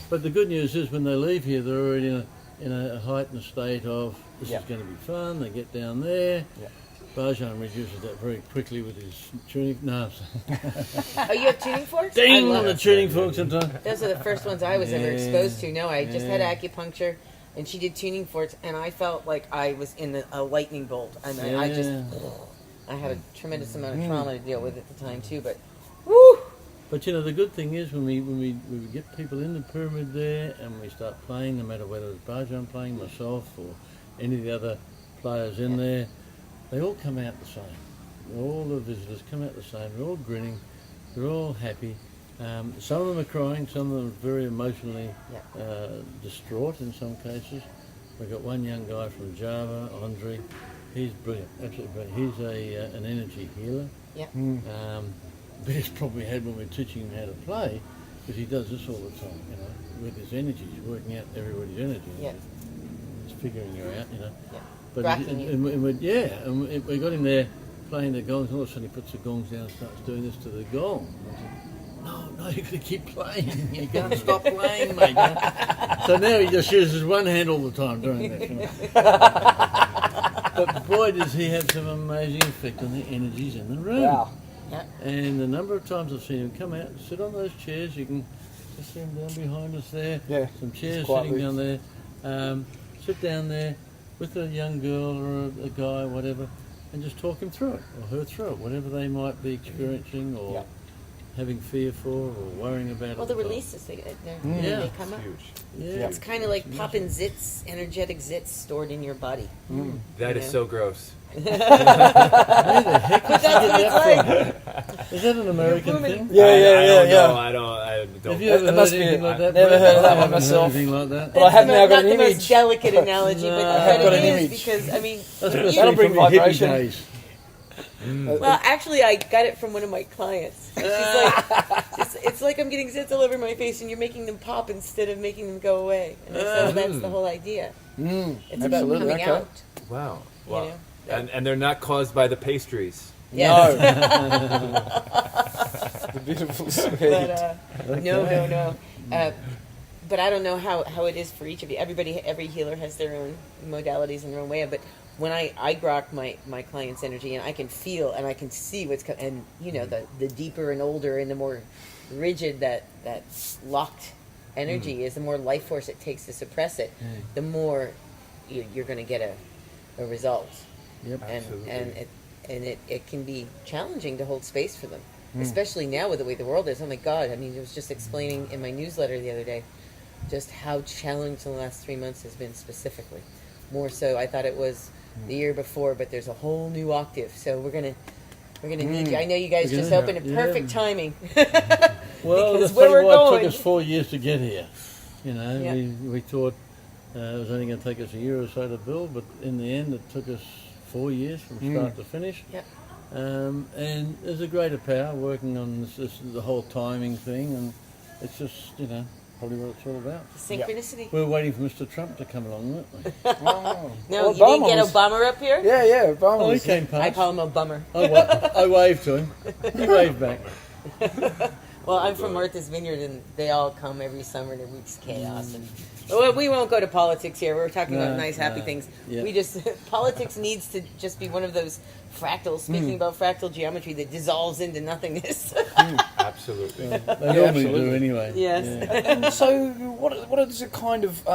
But the good news is when they leave here, they're already in a heightened state of this is going to be fun. They get down there. Bajan reduces that very quickly with his tuning. No. Oh, you have tuning forks? Ding on the tuning fork sometimes. Those are the first ones I was ever exposed to. No, I just had acupuncture, and she did tuning forks, and I felt like I was in a lightning bolt. And I had a tremendous amount of trauma to deal with at the time too. But, woo! But you know, the good thing is when we get people in the pyramid there and we start playing, no matter whether it's Bajan playing, myself, or any of the other players in there, they all come out the same. All the visitors come out the same. They're all grinning. They're all happy. Some of them are crying. Some of them are very emotionally distraught in some cases. We've got one young guy from Java, Andre. He's brilliant, absolutely brilliant. He's an energy healer. Biggest problem we had when we were teaching him how to play, because he does this all the time, you know, with his energy. He's working out everybody's energy. He's figuring you out, you know. But we got him there playing the gongs, and all of a sudden he puts the gongs down and starts doing this to the gong. And I said, no, you've got to keep playing. You can't stop playing, mate. So now he just uses one hand all the time doing this. You know? But boy, does he have some amazing effect on the energies in the room. Wow. And the number of times I've seen him come out and sit on those chairs, you can just see him down behind us there. Some chairs sitting down there. Sit down there with a young girl or a guy, whatever, and just talk him through it, or her through it, whatever they might be experiencing or having fear for or worrying about. Well, the releases, they come up. Huge. It's kind of like popping zits, energetic zits stored in your body. That is so gross. Where the heck But that's what it's like. Is that an American thing? I don't. Have you ever heard anything like that? Never heard of that one myself. Anything like that? But I have now got an Not the image. most delicate analogy, but it is because, I mean, That'll bring vibration. well, actually, I got it from one of my clients. She's like, it's like I'm getting zits all over my face, and you're making them pop instead of making them go away. And I said, that's the whole idea. It's about coming out. Wow. You know? And they're not caused by the pastries. Yes. The beautiful sweet. But, no. But I don't know how it is for each of you. Every healer has their own modalities and their own way. But when I grok my client's energy, and I can feel and I can see what's coming, and you know, the deeper and older and the more rigid that locked energy is, the more life force it takes to suppress it, the more you're going to get a result. Yep, absolutely. And it can be challenging to hold space for them. especially now with the way the world is. Oh my God! I mean, I was just explaining in my newsletter the other day just how challenging the last 3 months has been specifically. More so, I thought it was the year before, but there's a whole new octave. So we're gonna need you. I know you guys just opened at perfect timing. Well, because that's where we're why going. it took us 4 years to get here. You know, we thought it was only going to take us a year or so to build, but in the end it took us 4 years from start to finish. Yep. And there's a greater power working on the whole timing thing, and it's just, you know, probably what it's all about. Synchronicity. We're waiting for Mr. Trump to come along, weren't we? Oh. No, Well, you didn't Obama get was- Obama up here? Yeah, Obama Oh, he was- came past. I call him a bummer. I waved to him. He waved back. Well, I'm from Martha's Vineyard, and they all come every summer, and it wreaks chaos. And well, we won't go to politics here. We're talking about nice, happy things. Yeah. We just politics needs to just be one of those fractals. Speaking about fractal geometry, that dissolves into nothingness. Absolutely. They normally absolutely. do anyway. Yes. Yeah. And so, what is the kind of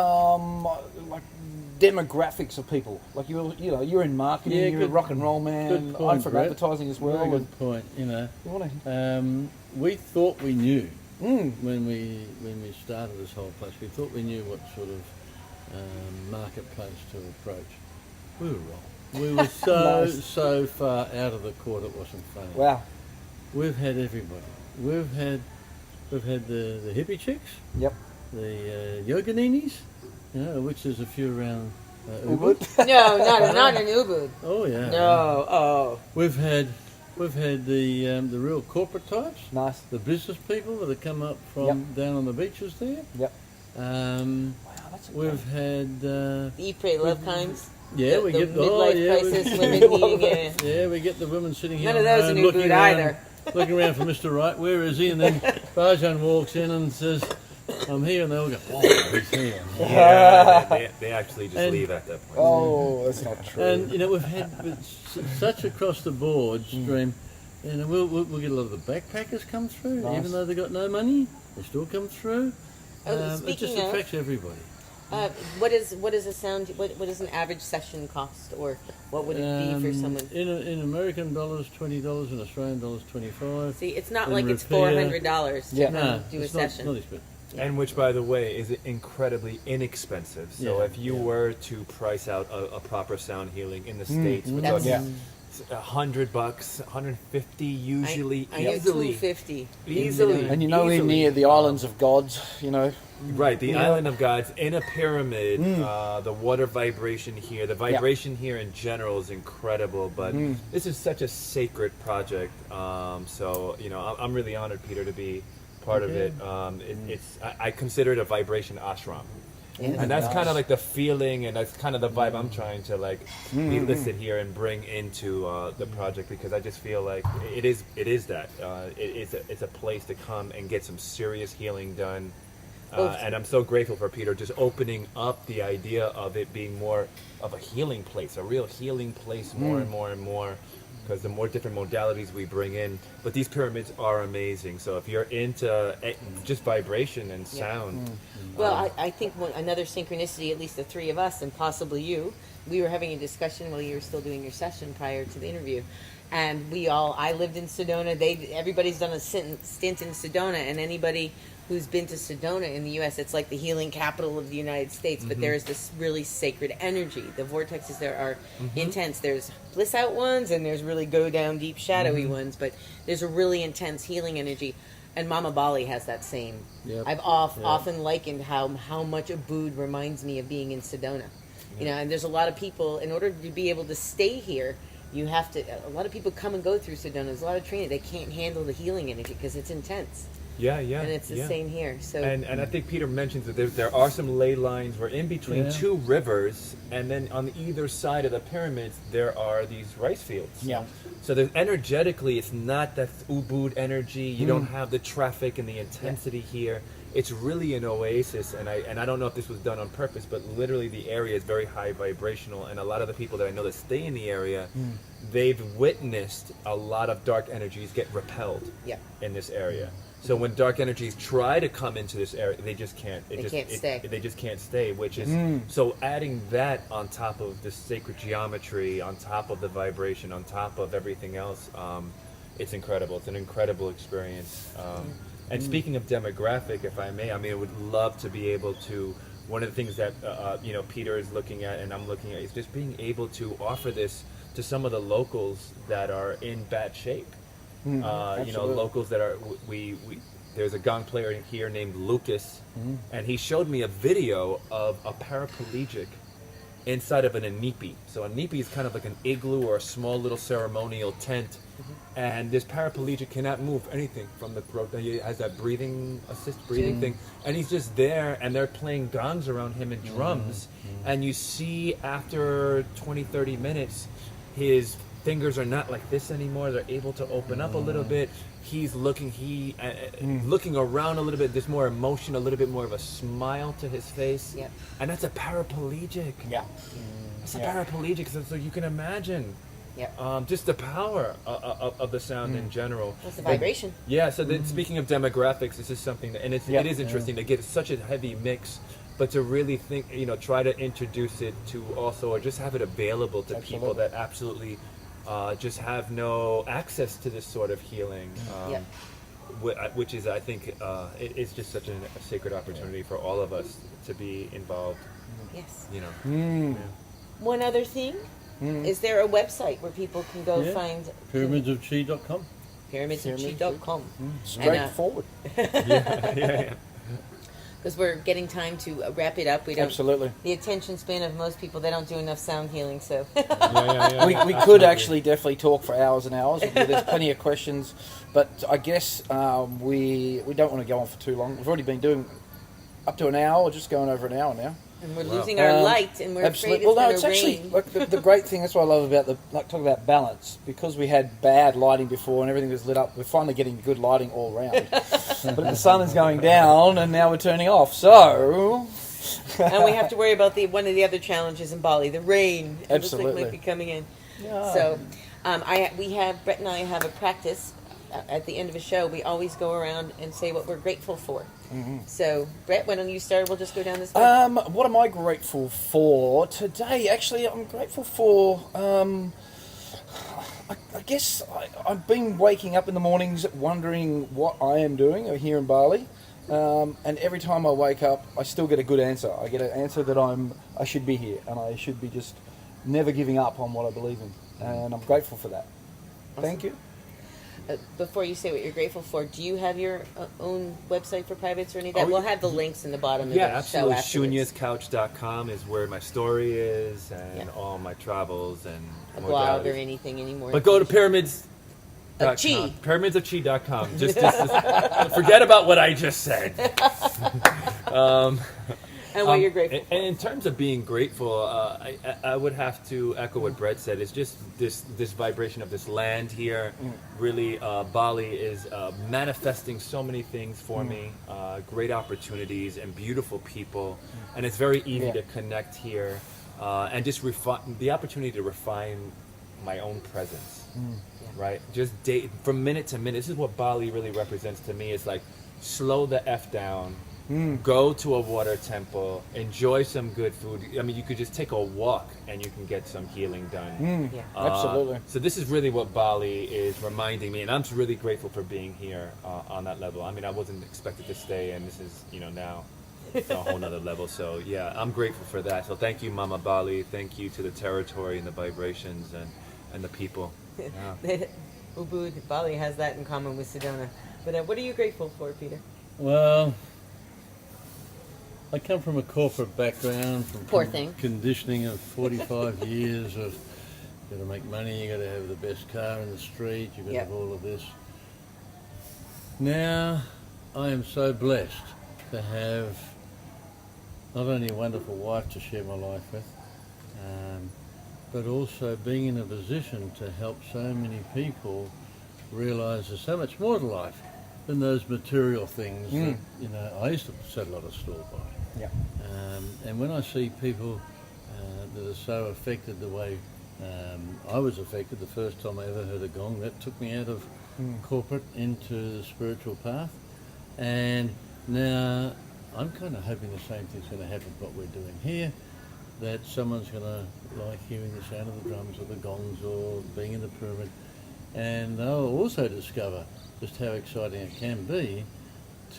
like demographics of people? Like you're in marketing, Yeah, you're a good- rock and roll man. good point, I'm from Brett. advertising as well. Very and good point. You know, you wanna- we thought we knew when we started this whole place. We thought we knew what sort of marketplace to approach. We were wrong. We were so far out of the court it wasn't funny. Wow. We've had everybody. We've had the hippie chicks, Yep. the yoganinis, you know, which there's a few around Ubud. No, not in Ubud. Oh yeah. No. Oh. We've had the real corporate types, Nice. the business people that have come up from down on the beaches there. Yep. Wow, that's we've had The Eat, Pray, Love kinds. yeah, the, we the get midlife crisis, women needing yeah, we get the women sitting here. None of those and in looking Ubud around, either. looking around for Mr. Right. Where is he? And then Bajan walks in and says, "I'm here," and they all go, "Oh, he's here." Yeah, they actually just And- leave at that point. Oh, that's not true. And you know, we've had such across the board stream. You know, we'll get a lot of the backpackers come through, Nice. even though they got no money, they still come through. Oh, It speaking just of- affects everybody. What is a sound? What does an average session cost, or what would it be for someone? In American dollars, $20. In Australian dollars, 25. See, it's not in like it's repair- $400 to Yeah. No, do a it's session. Not expensive. And which, by the way, is incredibly inexpensive. So Yeah, if you were to price out a proper sound healing in the States, we're That's- talking $100, 150 usually, I know easily. $250. Easily. And you're nowhere easily. near the islands of gods, you know. Right, the Island of Gods in a pyramid, the water vibration here, the vibration here in general is incredible, but this is such a sacred project. So, you know, I'm really honored, Peter, to be part of it. I consider it a vibration ashram. And that's kind of like the feeling, and that's kind of the vibe I'm trying to like elicit here and bring into the project, because I just feel like it is that it's a place to come and get some serious healing done. And I'm so grateful for Peter just opening up the idea of it being more of a healing place, a real healing place, more and more and more, because the more different modalities we bring in. But these pyramids are amazing. So if you're into just vibration and sound, Well, I think another synchronicity, at least the three of us, and possibly you, we were having a discussion while you were still doing your session prior to the interview. And I lived in Sedona. Everybody's done a stint in Sedona, and anybody who's been to Sedona in the U.S., it's like the healing capital of the United States, but there is this really sacred energy. The vortexes there are intense. There's bliss out ones, and there's really go down deep shadowy ones, but there's a really intense healing energy. And Mama Bali has that same. Yep. I've often likened how much Ubud reminds me of being in Sedona. You know, and there's a lot of people, in order to be able to stay here, you have to, a lot of people come and go through Sedona. There's a lot of training. They can't handle the healing energy because it's intense. yeah, And it's the yeah. same here. So And I think Peter mentions that there are some ley lines. We're in between two rivers, and then on either side of the pyramids there are these rice fields. Yeah. So there's energetically, it's not that Ubud energy. You don't have the traffic and the intensity here. It's really an oasis, and I don't know if this was done on purpose, but literally the area is very high vibrational, and a lot of the people that I know that stay in the area, they've witnessed a lot of dark energies get repelled in this area. So when dark energies try to come into this area, they just can't. They just can't stay, which is so adding that on top of the sacred geometry, on top of the vibration, on top of everything else. it's incredible. It's an incredible experience. And speaking of demographic, if I may, I mean, I would love to be able to. One of the things that Peter is looking at and I'm looking at is just being able to offer this to some of the locals that are in bad shape. Locals that are we there's a gong player here named Lucas, and he showed me a video of a paraplegic inside of an inipi. So a inipi is kind of like an igloo or a small little ceremonial tent, and this paraplegic cannot move anything from the throat. He has that breathing thing, and he's just there, and they're playing gongs around him and drums, and you see after 20-30 minutes his fingers are not like this anymore. They're able to open up a little bit. He's looking around a little bit. There's more emotion, a little bit more of a smile to his face. Yep. And that's a paraplegic. Yeah. It's a paraplegic, so you can imagine just the power of the sound in general. What's the vibration? So speaking of demographics, this is something that, and it is interesting to get such a heavy mix, but to really think, try to introduce it to also, or just have it available to people that absolutely just have no access to this sort of healing, which is, I think, it's just such a sacred opportunity for all of us to be involved. Yes. One other thing, is there a website where people can go find pyramidsofchi.com? Pyramidsofchi.com. Straightforward. Because we're getting time to wrap it up. We don't. Absolutely. The attention span of most people, they don't do enough sound healing, so. We could actually definitely talk for hours and hours. There's plenty of questions, but I guess we don't want to go on for too long. We've already been doing up to an hour, just going over an hour now. And we're losing our light, and we're afraid it's going to rain. Actually, the great thing, that's what I love about talk about balance, because we had bad lighting before and everything was lit up, we're finally getting good lighting all around. But the sun is going down and now we're turning off, so... And we have to worry about one of the other challenges in Bali, the rain. It Absolutely. looks like it might be coming in. Yeah. So, Brett and I have a practice. At the end of a show, we always go around and say what we're grateful for. So, Brett, why don't you start? We'll just go down this way. What am I grateful for today? Actually, I'm grateful for... I guess I've been waking up in the mornings wondering what I am doing here in Bali. And every time I wake up, I still get a good answer. I get an answer that I should be here, and I should be just never giving up on what I believe in. And I'm grateful for that. Awesome. Thank you. Before you say what you're grateful for, do you have your own website for privates or any of that? We'll have the links in the bottom of the show afterwards. Shunyascouch.com is where my story is and all my travels and a blog or anything anymore. But go to pyramids. Pyramidsofchi.com. Just forget about what I just said. And what you're grateful for. And in terms of being grateful, I would have to echo what Brett said. It's just this vibration of this land here. Really, Bali is manifesting so many things for me, great opportunities and beautiful people. And it's very easy to connect here and just the opportunity to refine my own presence, right? Just from minute to minute. This is what Bali really represents to me. It's like slow the F down. Go to a water temple, enjoy some good food. I mean, you could just take a walk and you can get some healing done. Absolutely. So this is really what Bali is reminding me, and I'm really grateful for being here on that level. I mean, I wasn't expected to stay, and this is, now a whole nother level. So yeah, I'm grateful for that. So thank you, Mama Bali. Thank you to the territory and the vibrations and the people. Yeah. Ubud, Bali has that in common with Sedona. But what are you grateful for, Peter? Well, I come from a corporate background, from conditioning of 45 years of got to make money, you got to have the best car in the street, you got to have all of this. Now, I am so blessed to have not only a wonderful wife to share my life with, but also being in a position to help so many people realise there's so much more to life than those material things that, I used to set a lot of store by. Yeah. And when I see people that are so affected the way I was affected the first time I ever heard a gong, that took me out of corporate into the spiritual path. And now I'm kind of hoping the same thing's going to happen with what we're doing here, that someone's going to like hearing the sound of the drums or the gongs or being in the pyramid And they'll also discover just how exciting it can be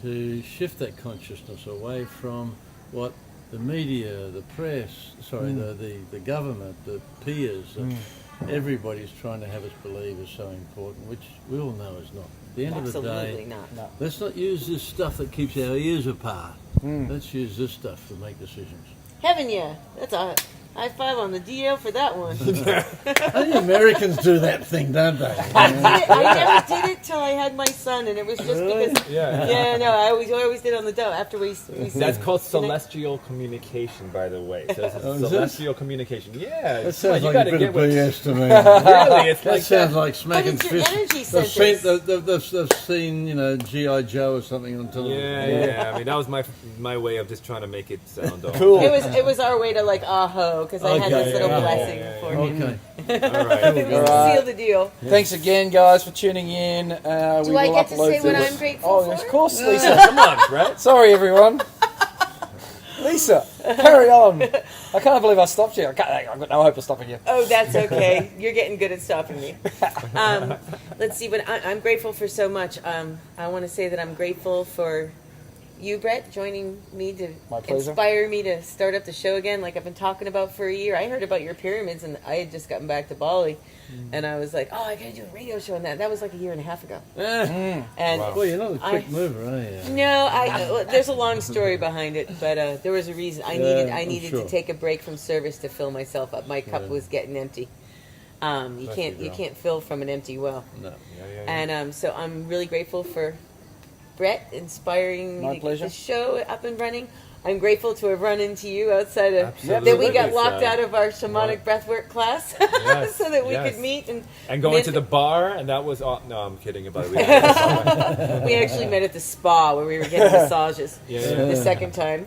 to shift that consciousness away from what the media, the press, the government, the peers, everybody's trying to have us believe is so important, which we all know is not. At the end of the day, not. Let's not use this stuff that keeps our ears apart. Let's use this stuff to make decisions. Haven't you? That's a high five on the DL for that one. The Americans do that thing, don't they? I never did it till I had my son, and it was just because. Yeah, no, I always did on the dough after we That's called celestial communication, by the way. So it's celestial communication. Yeah. That sounds like a bit of BS to me. Really, it's that sounds like smacking but it's your fish. energy centers. They've seen, G.I. Joe or something on television. Yeah. I mean, that was my way of just trying to make it sound cool. It was our way to like aho, because I had this little blessing for him. Okay. All right. Seal the deal. Thanks again, guys, for tuning in. Do I get to say what I'm grateful for? Of course, Lisa. Come on, Brett. Sorry, everyone. Lisa, carry on. I can't believe I stopped you. I've got no hope of stopping you. Oh, that's okay. You're getting good at stopping me. Let's see. But I'm grateful for so much. I want to say that I'm grateful for you, Brett, joining me to inspire me to start up the show again, like I've been talking about for a year. I heard about your pyramids, and I had just gotten back to Bali, and I was like, oh, I got to do a radio show on that. That was like a year and a half ago. And Well, you're not a quick mover, are you? No, there's a long story behind it, but there was a reason. I needed to take a break from service to fill myself up. My cup was getting empty. You can't fill from an empty well. No. And so I'm really grateful for Brett inspiring me to get the show up and running. I'm grateful to have run into you outside of that we got locked out of our shamanic breathwork class so that we could meet and go into the bar, and that was no, I'm kidding about it. We actually met at the spa where we were getting massages the second time.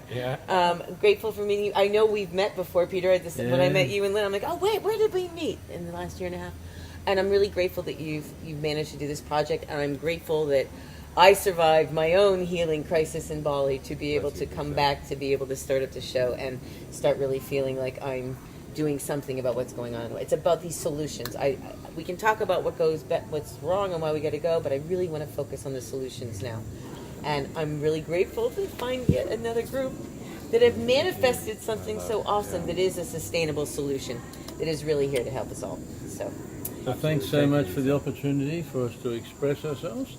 Grateful for meeting you. I know we've met before, Peter. When I met you and Lynn, I'm like, oh wait, where did we meet in the last year and a half? And I'm really grateful that you've managed to do this project, and I'm grateful that I survived my own healing crisis in Bali to be able to come back, to be able to start up the show and start really feeling like I'm doing something about what's going on. It's about these solutions. We can talk about what's wrong and why we got to go, but I really want to focus on the solutions now. And I'm really grateful to find yet another group that have manifested something so awesome that is a sustainable solution that is really here to help us all. So thanks so much for the opportunity for us to express ourselves.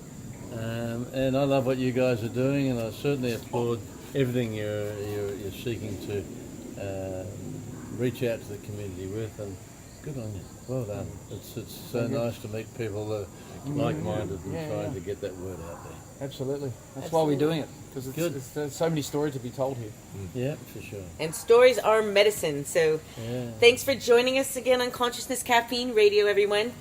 And I love what you guys are doing, and I certainly applaud everything you're seeking to reach out to the community with. And good on you. Well done. It's so nice to meet people that are like-minded and trying to get that word out there. Absolutely. That's why we're doing it, because there's so many stories to be told here. Yeah, for sure. And stories are medicine. So thanks for joining us again on Consciousness Caffeine Radio, everyone.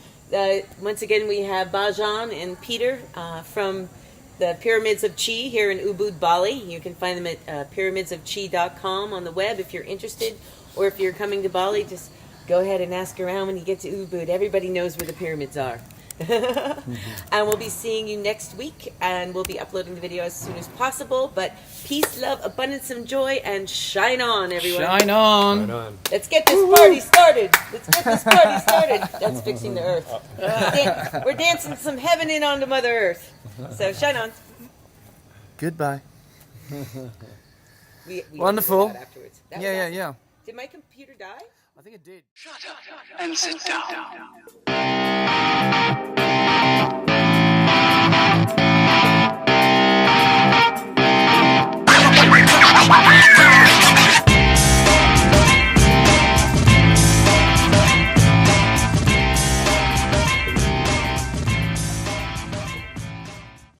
Once again, we have Bajan and Peter from the Pyramids of Chi here in Ubud, Bali. You can find them at pyramidsofchi.com on the web if you're interested, or if you're coming to Bali, just go ahead and ask around when you get to Ubud. Everybody knows where the pyramids are. And we'll be seeing you next week, and we'll be uploading the video as soon as possible. But peace, love, abundance, and joy, and shine on, everyone. Shine on. Let's get this party started. That's fixing the earth. We're dancing some heaven in onto Mother Earth. So shine on. Goodbye. We Wonderful. Afterwards. Yeah. Did my computer die? I think it did. Shut up and sit down.